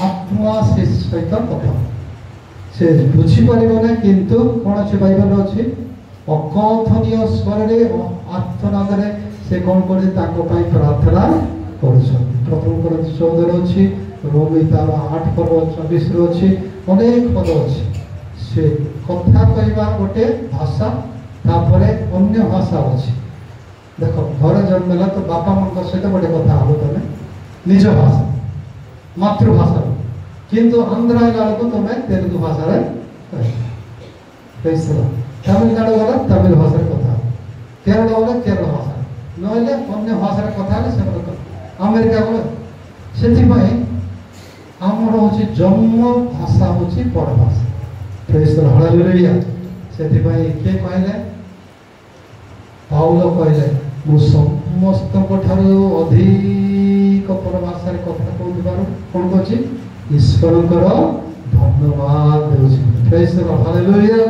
आत्मा से सहित कथा से बुझी पारिबो ना किंतु कोन अछि बाइबल अछि अकथनीय स्वर रे आत्मनाद रे से कोन करे ताको पई प्रार्थना करछन प्रथम कोरिन्थ 14 अछि रोमी तार 8 पद 24 रो अछि अनेक पद अछि से कथा कहबा गोटे भाषा तापरे अन्य भाषा अछि देखो घर जन्मला तो बापा मन सहित गोटे कथा हबो तने निज भाषा मातृभाषा କିନ୍ତୁ ଆନ୍ଧ୍ର ହେଲା ବେଳକୁ ତମେ ତେଲୁଗୁ ଭାଷାରେ ତାମିଲନାଡୁ ଗଲେ ତାମିଲ ଭାଷାରେ କଥା ହେବ, କେରଳ ଗଲେ କେରଳ ଭାଷା, ନହେଲେ ଅନ୍ୟ ଭାଷାରେ କଥା ହେଲେ ସେମାନେ ଆମେରିକା ଗଲେ। ସେଥିପାଇଁ ଆମର ହେଉଛି ଜନ୍ମ ଭାଷା ହେଉଛି ପରଭାଷା। ହାଲେଲୁୟା। ସେଥିପାଇଁ କିଏ କହିଲେ? ପାଉଲ କହିଲେ ମୁଁ ସମସ୍ତଙ୍କ ଠାରୁ ଅଧିକ ପରଭାଷାରେ କଥା କହୁଥିବାରୁ କ'ଣ କରୁଛି? ଈଶ୍ୱରଙ୍କର ଧନ୍ୟବାଦ ଦେଉଛି। ହାଲେଲୁୟା।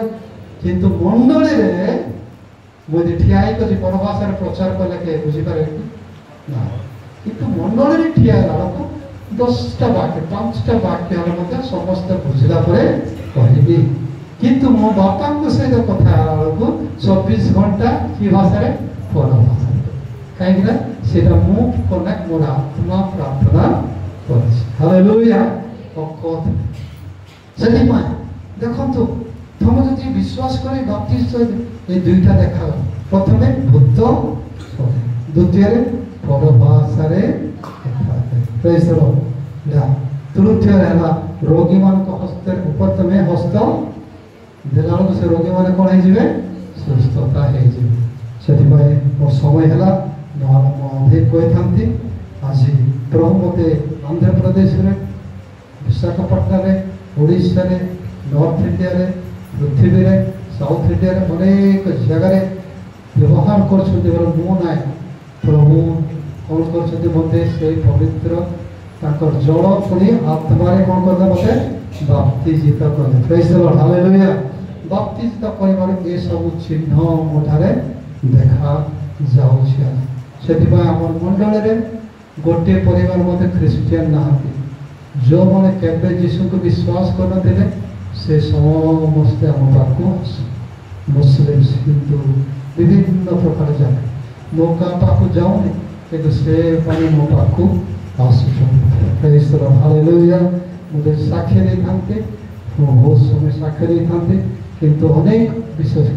କିନ୍ତୁ ମଣ୍ଡଳୀରେ ମୁଁ ଯଦି ଠିଆ ହେଇକି ପରଭାଷାରେ ପ୍ରଚାର କଲେ କିଏ ବୁଝିପାରେ ନା, କିନ୍ତୁ ମଣ୍ଡଳୀରେ ଠିଆ ହେଲା ବେଳକୁ 10ଟା ବାକ୍ୟ 5ଟା ବାକ୍ୟ ହେଲେ ମଧ୍ୟ ସମସ୍ତେ ବୁଝିଲା ପରେ କହିବି। କିନ୍ତୁ ମୋ ବାପାଙ୍କ ସହିତ କଥା ହେଲା ବେଳକୁ 24 ଘଣ୍ଟା କି ଭାଷାରେ? ପରଭାଷାରେ। କାହିଁକି ନା ସେଇଟା ମୁଁ କନେକ୍ଟ ମୋର ଆତ୍ମା ପ୍ରାର୍ଥନା କରିଛି। ହାଲେଲୁୟା। ସେଥିପାଇଁ ଦେଖନ୍ତୁ, ତମେ ଯଦି ବିଶ୍ୱାସ କରି ବାପ୍ତିସ୍ମ ଏ ଦୁଇଟା ଦେଖାଅ, ପ୍ରଥମେ ଭୂତ, ଦ୍ୱିତୀୟରେ ପରଭାଷାରେ ତୃତୀୟରେ ହେଲା ରୋଗୀମାନଙ୍କ ହସ୍ତରେ ଉପରେ ତମେ ହସ୍ତ ଦେଲା ବେଳକୁ ସେ ରୋଗୀମାନେ କ'ଣ ହେଇଯିବେ? ସୁସ୍ଥତା ହେଇଯିବେ। ସେଥିପାଇଁ ମୋର ସମୟ ହେଲା, ନହେଲେ ମୁଁ ଅଧିକ କହିଥାନ୍ତି। ଆଜି ପ୍ରଭୁ ମୋତେ ଆନ୍ଧ୍ରପ୍ରଦେଶରେ, ବିଶାଖାପାଟଣାରେ, ଓଡ଼ିଶାରେ, ନର୍ଥ ଇଣ୍ଡିଆରେ, ପୃଥିବୀରେ, ସାଉଥ ଇଣ୍ଡିଆରେ ଅନେକ ଜାଗାରେ ବ୍ୟବହାର କରୁଛନ୍ତି। ମୁଁ ନାହିଁ, ପ୍ରଭୁ କ'ଣ କରୁଛନ୍ତି? ମୋତେ ସେଇ ପବିତ୍ର ତାଙ୍କର ଜଳ ପୁଣି ଆତ୍ମାରେ କ'ଣ କଲେ? ମୋତେ ବାପ୍ତିଜିତ କଲେ। ପ୍ରେଜ୍ ଦ ଲର୍ଡ। ହାଲେଲୁୟା। ବାପ୍ତିଜିତ କରିବାରୁ ଏସବୁ ଚିହ୍ନ ମୋଠାରେ ଦେଖାଯାଉଛି। ସେଥିପାଇଁ ଆମର ମଣ୍ଡଳୀରେ ଗୋଟିଏ ପରିବାର ମଧ୍ୟ ଖ୍ରୀଷ୍ଟିଆନ ନାହାନ୍ତି। ଯେଉଁମାନେ କେବେ ଯୀଶୁଙ୍କୁ ବିଶ୍ୱାସ କରିନଥିଲେ ସେ ସମସ୍ତେ ଆମ ପାଖକୁ ମୁସଲିମ, ହିନ୍ଦୁ, ବିଭିନ୍ନ ପ୍ରକାର ଜାଗା। ମୋ କାହା ପାଖକୁ ଯାଉନି, କିନ୍ତୁ ସେ ପାଇଁ ମୋ ପାଖକୁ ଆସୁଛନ୍ତି। ହାଲେଲୁୟା। ମୁଁ ଯଦି ସାକ୍ଷୀ ଦେଇଥାନ୍ତି, ମୁଁ ବହୁତ ସମୟ ସାକ୍ଷୀ ଦେଇଥାନ୍ତି, କିନ୍ତୁ ଅନେକ ବିଶେଷ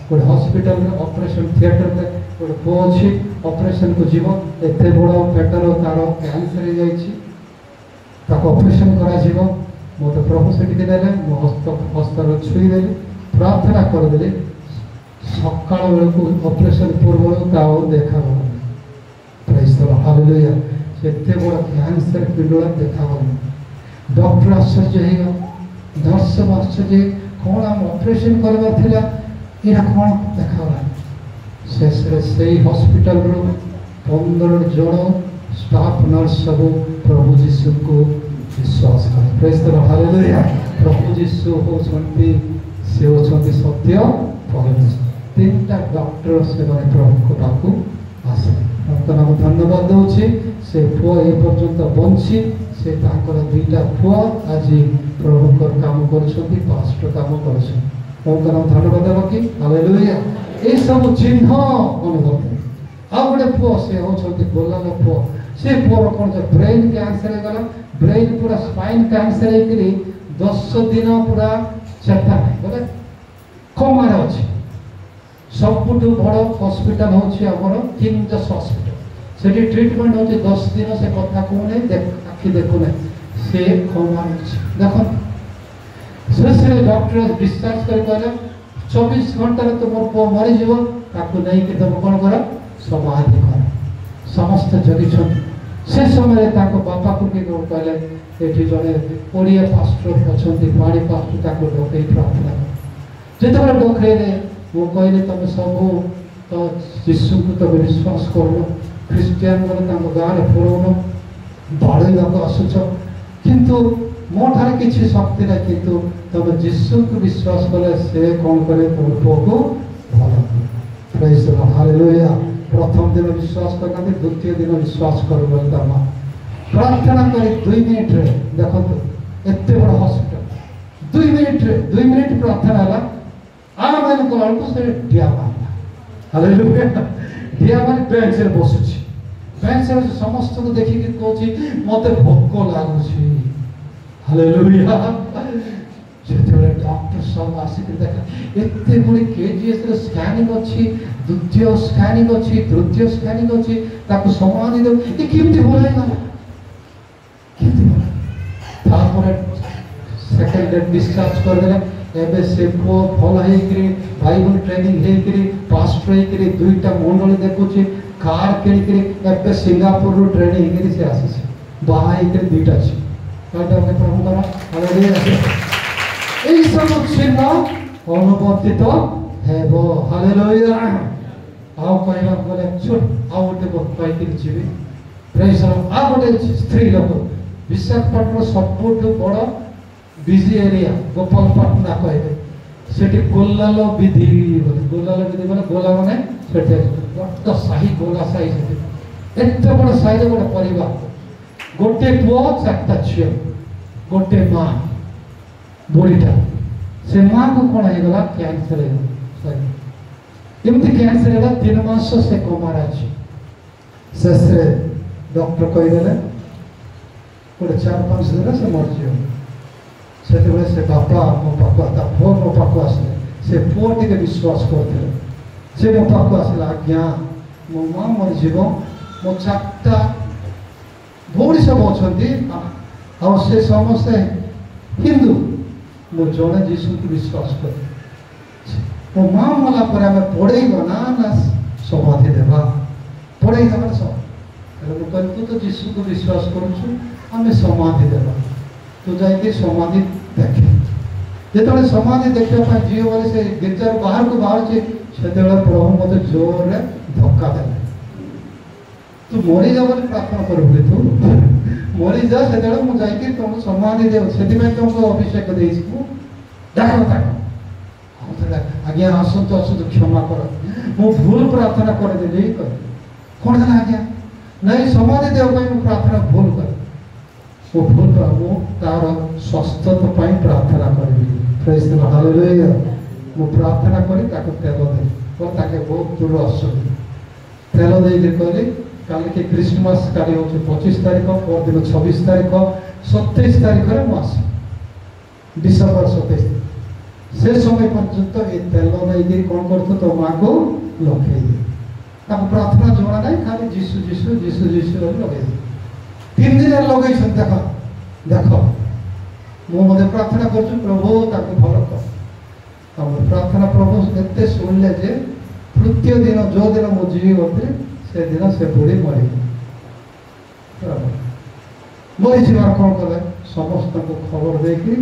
ଗୋଟେ ହସ୍ପିଟାଲରେ ଅପରେସନ୍ ଥିଏଟରରେ ଗୋଟେ ପୁଅ ଅଛି, ଅପରେସନ୍କୁ ଯିବ, ଏତେ ବଡ଼ ପେଟର ତାର କ୍ୟାନ୍ସର ହେଇଯାଇଛି, ତାକୁ ଅପରେସନ୍ କରାଯିବ। ମୋତେ ପ୍ରଭୁ ସେଠିକି ଦେଲେ, ମୁଁ ହସ୍ତରେ ଛୁଇଁଦେଲି, ପ୍ରାର୍ଥନା କରିଦେଲି। ସକାଳ ବେଳକୁ ଅପରେସନ୍ ପୂର୍ବରୁ ତା ଆଉ ଦେଖାଗଲା। ପ୍ରେଜ୍ ଦ ଲର୍ଡ। ହାଲେଲୁୟା। ଏତେ ବଡ଼ କ୍ୟାନ୍ସର ପିଣ୍ଡୁଳା ଦେଖାଗଲା। ଡକ୍ଟର ଆଶ୍ଚର୍ଯ୍ୟ ହେଇଗଲା, ନର୍ସ ଆଶ୍ଚର୍ଯ୍ୟ, କ'ଣ ଆମ ଅପରେସନ୍ କରିବାର ଥିଲା, ଏଇଟା କ'ଣ ଦେଖାଗଲା? ଶେଷରେ ସେଇ ହସ୍ପିଟାଲରୁ 15 ଜଣ ଷ୍ଟାଫ୍ ନର୍ସ ସବୁ ପ୍ରଭୁ ଯୀଶୁଙ୍କୁ ବିଶ୍ୱାସ କଲେ। ପ୍ରେଜ୍ ଦ ଲର୍ଡ। ହାଲେଲୁୟା। ପ୍ରଭୁ ଯୀଶୁ ହେଉଛନ୍ତି, ସେ ହେଉଛନ୍ତି ସତ୍ୟ ପରମେଶ୍ୱର। 3ଟା ଡକ୍ଟର ସେମାନେ ପ୍ରଭୁଙ୍କ ପାଖକୁ ଆସିଲେ। ବର୍ତ୍ତମାନ ମୁଁ ଧନ୍ୟବାଦ ଦେଉଛି, ସେ ପୁଅ ଏ ପର୍ଯ୍ୟନ୍ତ ବଞ୍ଚି, ସେ ତାଙ୍କର 2ଟା ପୁଅ ଆଜି ପ୍ରଭୁଙ୍କର କାମ କରୁଛନ୍ତି, ପାଷ୍ଟର କାମ କରୁଛନ୍ତି। ପ୍ରଭୁଙ୍କର ଧନ୍ୟବାଦ ଦେବ କି? ହାଲେଲୁୟା। ଏସବୁ ଚିହ୍ନ ଅନୁଭବ। ଆଉ ଗୋଟେ ପୁଅ, ସେ ହେଉଛନ୍ତି ଗୋଲାମ ପୁଅ। ସେ ପୁଅର କ'ଣ ବ୍ରେନ୍ କ୍ୟାନ୍ସର ହେଇଗଲା, ବ୍ରେନ୍ ପୁରା ସ୍ପାଇନ୍ କ୍ୟାନ୍ସର ହେଇକିରି 10 ଦିନ ପୁରା ଚେତା ନାହିଁ, ବୋଲେ କୋମାରେ ଅଛି। ସବୁଠୁ ବଡ଼ ହସ୍ପିଟାଲ ହେଉଛି ଆମର କିଙ୍ଗସ୍ ହସ୍ପିଟାଲ। ସେଠି ଟ୍ରିଟମେଣ୍ଟ ହେଉଛି 10 ଦିନ, ସେ କଥା କହୁନାହିଁ, ଆଖି ଦେଖୁନାହିଁ, ସେ କୋମାରେ ଅଛି। ଦେଖନ୍ତୁ, ଶେଷରେ ଡକ୍ଟର ଡିସଚାର୍ଜ କରି କହିଲେ 24 ଘଣ୍ଟାରେ ତୁମର ପୁଅ ମରିଯିବ, ତାକୁ ନେଇକି ତୁମେ କ'ଣ କର? ସମାଧି କର। ସମସ୍ତେ ଜଗିଛନ୍ତି। ସେ ସମୟରେ ତାଙ୍କ ବାପାକୁ କି କହିଲେ, ଏଠି ଜଣେ ଓଡ଼ିଆ ପାଷ୍ଟର ଅଛନ୍ତି, ପାଣି ପାଷ୍ଟର, ତାକୁ ଡକେଇ ପ୍ରାର୍ଥନା କର। ଯେତେବେଳେ ଡକେଇଲେ, ମୁଁ କହିଲି ତମେ ସବୁ ତ ଯୀଶୁଙ୍କୁ ତମେ ବିଶ୍ୱାସ କରୁନ, ଖ୍ରୀଷ୍ଟିଆନ ମାନେ ତାଙ୍କ ଗାଁରେ ପୁରଉନ, ବାଡ଼େଇବାକୁ ଆସୁଛ, କିନ୍ତୁ ମୋ ଠାରେ କିଛି ଶକ୍ତି ନାହିଁ, କିନ୍ତୁ ତମେ ଯୀଶୁଙ୍କୁ ବିଶ୍ୱାସ କଲେ ସେ କ'ଣ କରେ? ତମ ପୁଅକୁ ଭଲ କରେ। ପ୍ରେଜ୍ ଦ ଲର୍ଡ। ହାଲେଲୁୟା। ପ୍ରଥମ ଦିନ ବିଶ୍ୱାସ କରିନାହାନ୍ତି, ଦ୍ୱିତୀୟ ଦିନ ବିଶ୍ୱାସ କରୁ ବୋଲି ତା ମା ପ୍ରାର୍ଥନା କରି 2 ମିନିଟ୍ରେ, ଦେଖନ୍ତୁ ଏତେ ବଡ଼ ହସ୍ପିଟାଲ, 2 ମିନିଟ୍ ପ୍ରାର୍ଥନା ହେଲା। ଆମେ କଲାବେଳକୁ ସେ ଡିଆ ମାରିଲା। ହାଲେଲୁୟା। ଡିଆ ମାରି ବେଞ୍ଚରେ ବସୁଛି, ବେଞ୍ଚରେ ସମସ୍ତଙ୍କୁ ଦେଖିକି କହୁଛି ମୋତେ ଭୋକ ଲାଗୁଛି। ହାଲେଲୁୟା। ଯେତେବେଳେ ଡକ୍ଟର ସବୁ ଆସିକି ଦେଖା, ଏତେ ଗୁଡ଼ି KGSର ସ୍କାନିଂ ଅଛି, ଦ୍ୱିତୀୟ ସ୍କାନିଂ ଅଛି, ତୃତୀୟ ସ୍କାନିଂ ଅଛି, ତାକୁ ସମାଧି ଦେବ, ଏ କେମିତି ଭଲ ହେଇଗଲା? କେମିତି ଭଲ? ତାପରେ सेकेंड डे डिस्चार्ज कर देले एबे से पो भल हे कि बाइबल ट्रेनिंग हे कि पास्टर हे कि दुईटा मंडल देखुची कार किन कि एबे सिंगापुर रो ट्रेनिंग हे कि से आसी बाहा हे कि दुईटा छी काटा के प्रभु करा हालेलुया एई सब चिन्ह अनुवर्तित हेबो हालेलुया आओ कहला बोले छोट आओ गोटे पाई कि जीवी प्रेज आ गोटे स्त्री लोक विशाखापट्टनम सबुठ बड़ बिजी एरिया गोपालपट्टना कहे सेठी गोलालो विधि बोले गोला माने सेठी बड़ साही गोला साही सेठी एते बड़ साही बड़ परिवार गोटे पुओ चारटा झियो गोटे माँ बुढ़ीटा से माँ को कौन है गला कैंसर है सॉरी एमती कैंसर है 3 मास से कोमारा अछि ससरे डॉक्टर कहि देले गोटे 4-5 दिन से मर जियो से बापा मो पापा ता पुओ मो पापा आसले से पुओ टिके विश्वास करते से मो पापा आसला आज्ञा मो माँ मर जीवो मो चारटा भौणी सब अच्छा और से समस्ते हिंदू मो जड़े जीशु को विश्वास कर मो माँ मला पर आम पढ़ेब ना समाधि देवा पढ़े देवा सब तू तो जीशु को विश्वास करुचु आम समाधि देवा तू जाइए समाधि देखे जो समाधि देखा झील बोले से गिरजार बाहर को बाहर से प्रभु मत जोर धक्का दे तू मरी जा प्रार्थना करू तू मरी जा से मुझे तुम समाधि दे से तुमको अभिषेक डाक आज्ञा आसतु आसतु क्षमा कर मु भूल प्रार्थना करदेली कौन है आज्ञा नहीं समाधि देव प्रार्थना भूल कर वो भूल मु तार स्वस्थता प्रार्थना करी प्रेज द लॉर्ड हालेलुया मु प्रार्थना करी ताको तेल दे और ताके बहुत दूर आसुनी तेल दे कहली काल के क्रिसमस काली हो 25 तारीख और दिन 26 तारीख 27 तारीख रे मास डिसेंबर 27 से समय पर्यंत ए तेल नहीं कौन करतो तो माँ को लगे ताको प्रार्थना जोड़ा नहीं खाली जीसु जीसु जीसु जीसु लगे 3 दिन लगे देख देख मु मत प्रार्थना कर प्रभु ताको भल कर और प्रार्थना प्रभु एते सुनले जे तृतीय दिन जो दिन मु जीवी होते से दिन से बुढ़ी मरी मरी जीवार कौन कले समस्त को खबर देकी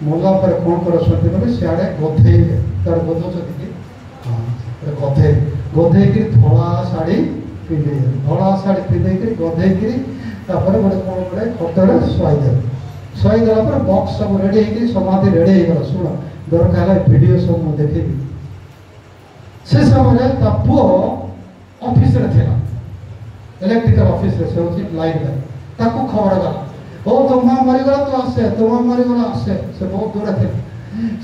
मला पर कौन कर बोले सियाड़े गधे तार गधौं कि गधे गधे धला शाढ़ी पिंधे धला शाढ़ी पिंधे गधे गोटे कौन गोटे खतरे शुआई देला बक्स सब रेडी समाधि रेडी हो शुण दरकार वीडियो सब मुझे देखी से समय पुओ ऑफिस रे थिला इलेक्ट्रिकल ऑफिस रे से लाइन में ताको खबर गला ओ तुम मरी गला तो आसे तुम मरी गला आसे से बहुत दूर थे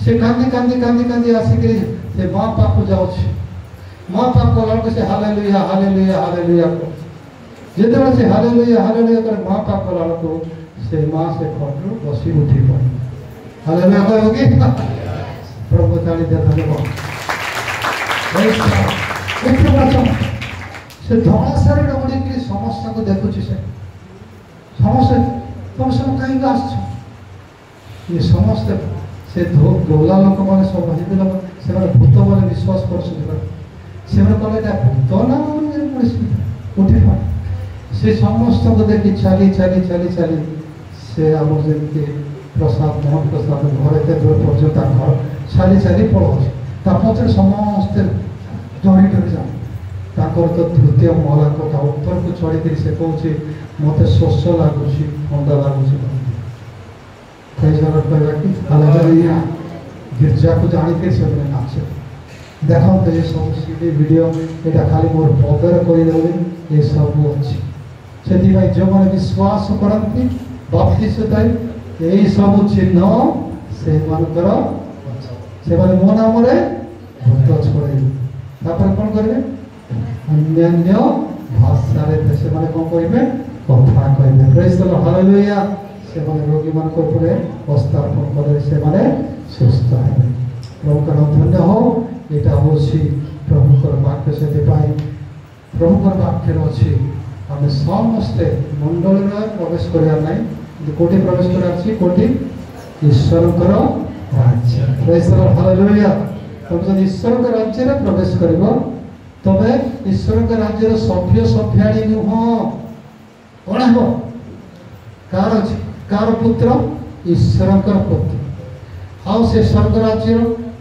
से कांदी कांदी कांदी कांदी आसी से माँ पाक जाऊ माँ पाक लड़के से हालेलुया हालेलुया हालेलुया जिते से हालेलुया हालेलुया कर माँ पाक लड़को से माँ से खटरू बसी उठी पड़ी हालेलुया कहोगी प्रभु ताली दे धन्यवाद से धड़ा सारे डबड़ी समस्त को देखुची से समस्त तुम सब कहीं आस ये समस्त से डोला लोक मैंने सब हिंदी लोक से भूत बोले विश्वास कर भूत ना उठी पड़े से समस्त को देखी चली चली चली चली से आम जमी प्रसाद मोहन प्रसाद घर दूर पर्यटन घर चली चली पड़ोस पचर समस्ते जड़ी कर जाए तो तृतीय महला कथा ऊपर को चढ़ी से कहे मत शोष लगुच ठंडा लगुच गिरजा को जाणी से नाचे देखते ये सब सीडी वीडियो यहाँ खाली मोर पदर करदेवी ये सब अच्छी से जो मैंने विश्वास करती बाप्तिस्म यही सब चिन्ह से मो नाम भूत छड़े कौन करेंगे अन्य भाषा से कौन करेंगे कथा कहे प्रेज द लॉर्ड हालेलुया से रोगी मान हस्तार्पण करे से सुस्थ है प्रभु का धन्य हो यहाँ हूँ प्रभुकर वाक्य से प्रभुकर वाक्य अच्छी आम समस्ते मंडल प्रवेश करार ना कोटी प्रवेश करार कोटी ईश्वर राज्य प्रेज द लॉर्ड हालेलुया तुम जब ईश्वर राज्य रे प्रवेश करिवो तबे ईश्वर राज्य रो सभ्य सभ्याणी नुह कोन हो कार पुत्र ईश्वर पुत्र हाउ से स्वर्ग राज्य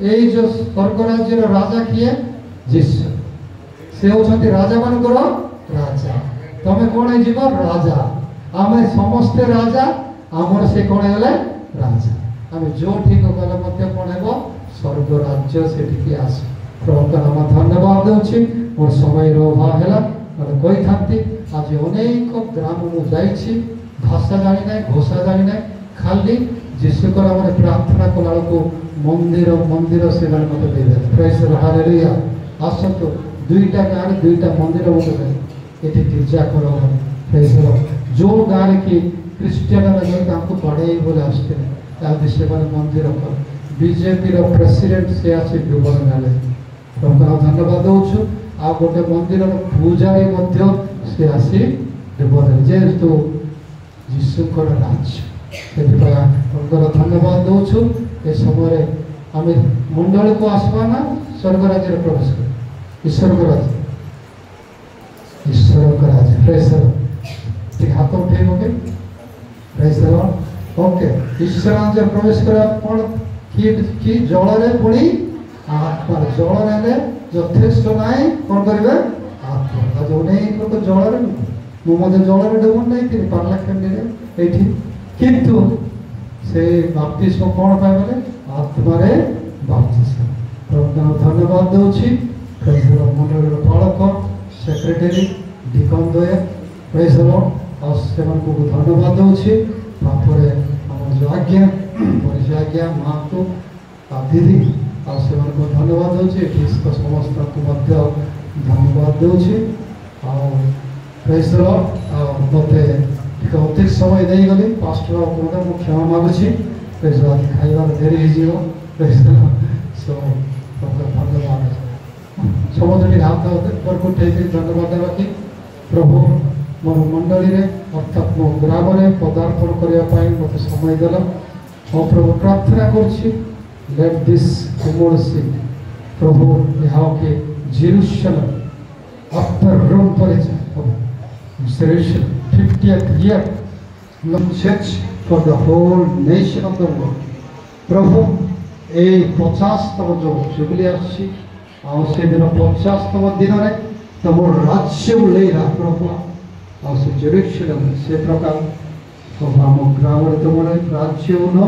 ए जो स्वर्ग राज्य राजा किए जीसु से होछंती राजा मानकर राजा तमे कोन है जीव राजा आमे समस्त राजा आमर से कोन हेले राजा आमे जो ठीक गले मध्य कोन हेबो स्वर्ग राज्य से ठीक आस प्रभु का नाम धन्यवाद देउछि मोर समय रो अभाव हेला मते कोइ थांती आज अनेक ग्राम मु जाइछि भाषा जानि नै घोषा जानि नै खाली जीसु को हमरे प्रार्थना कला को मंदिर मंदिर से मते दे दे प्रेज द हालेलुया आसतो दुईटा गाड़ी दुईटा मंदिर मते दे एठी गिरजा करो प्रेज द जो गाड़ी की क्रिश्चियन ने ताको बड़े बोले आस्ते ता दिसे माने मंदिर कर बीजेपी रो प्रेसिडेंट से आसी दुबल नाले प्रभु धन्यवाद दउछु आ गोटे मंदिर रो पूजारी मध्य से आसी दुबल जे तो जीसु को राज्य सेतिपा प्रभु धन्यवाद दउछु ए समय आमे मंडल को आसबा ना स्वर्ग राज्य रे प्रवेश कर ईश्वर को राज्य प्रेज द ठीक हाथ उठेबो के प्रेज द लॉर्ड ओके ईश्वर राज्य प्रवेश करा कोन की जल रे पुणी आत्मा जल रे यथेष्ट नाई कोन करबे आत्मा जो नहीं तो जल रे मु मते जल रे डबन नहीं थी पारला खंडी रे एठी किंतु से बाप्तिस्म कोन पाइबले आत्मा रे बाप्तिस्म प्रभु धन्यवाद दउछि प्रेज द लॉर्ड मंडल रो पालक सेक्रेटरी डिकन दोय प्रेज द लॉर्ड और सेवन को धन्यवाद दउछि तापरे हम जो आज्ञा परिचय आज्ञा मां को दीदी और सेवन को धन्यवाद दउछि इसको समस्त को मध्य धन्यवाद दउछि और प्रेज द लॉर्ड और मते ठीक अधिक समय दे गली पास्टर को मु क्षमा मागुछि प्रेज द लॉर्ड खाइबार देरी हो जिवो प्रेज द लॉर्ड सो धन्यवाद समस्त हाथ पर को ठेकी धन्यवाद देबा कि प्रभु मोर मंडली रे अर्थात मो ग्राम रे पदार्पण करिया पाई मते समय देला और प्रभु प्रार्थना करछि लेट दिस कुमोरसी प्रभु यहाँ के जेरूशलेम आफ्टर रोम परिचय Jerusalem 50th year church for the whole nation of the world प्रभु ए 50तम जो जुबली आछि आ से दिन 50तम दिन रे तम राज्य लेरा प्रभु आ से जेरूशलेम से प्रकार तो हम ग्राम रे तम राज्य न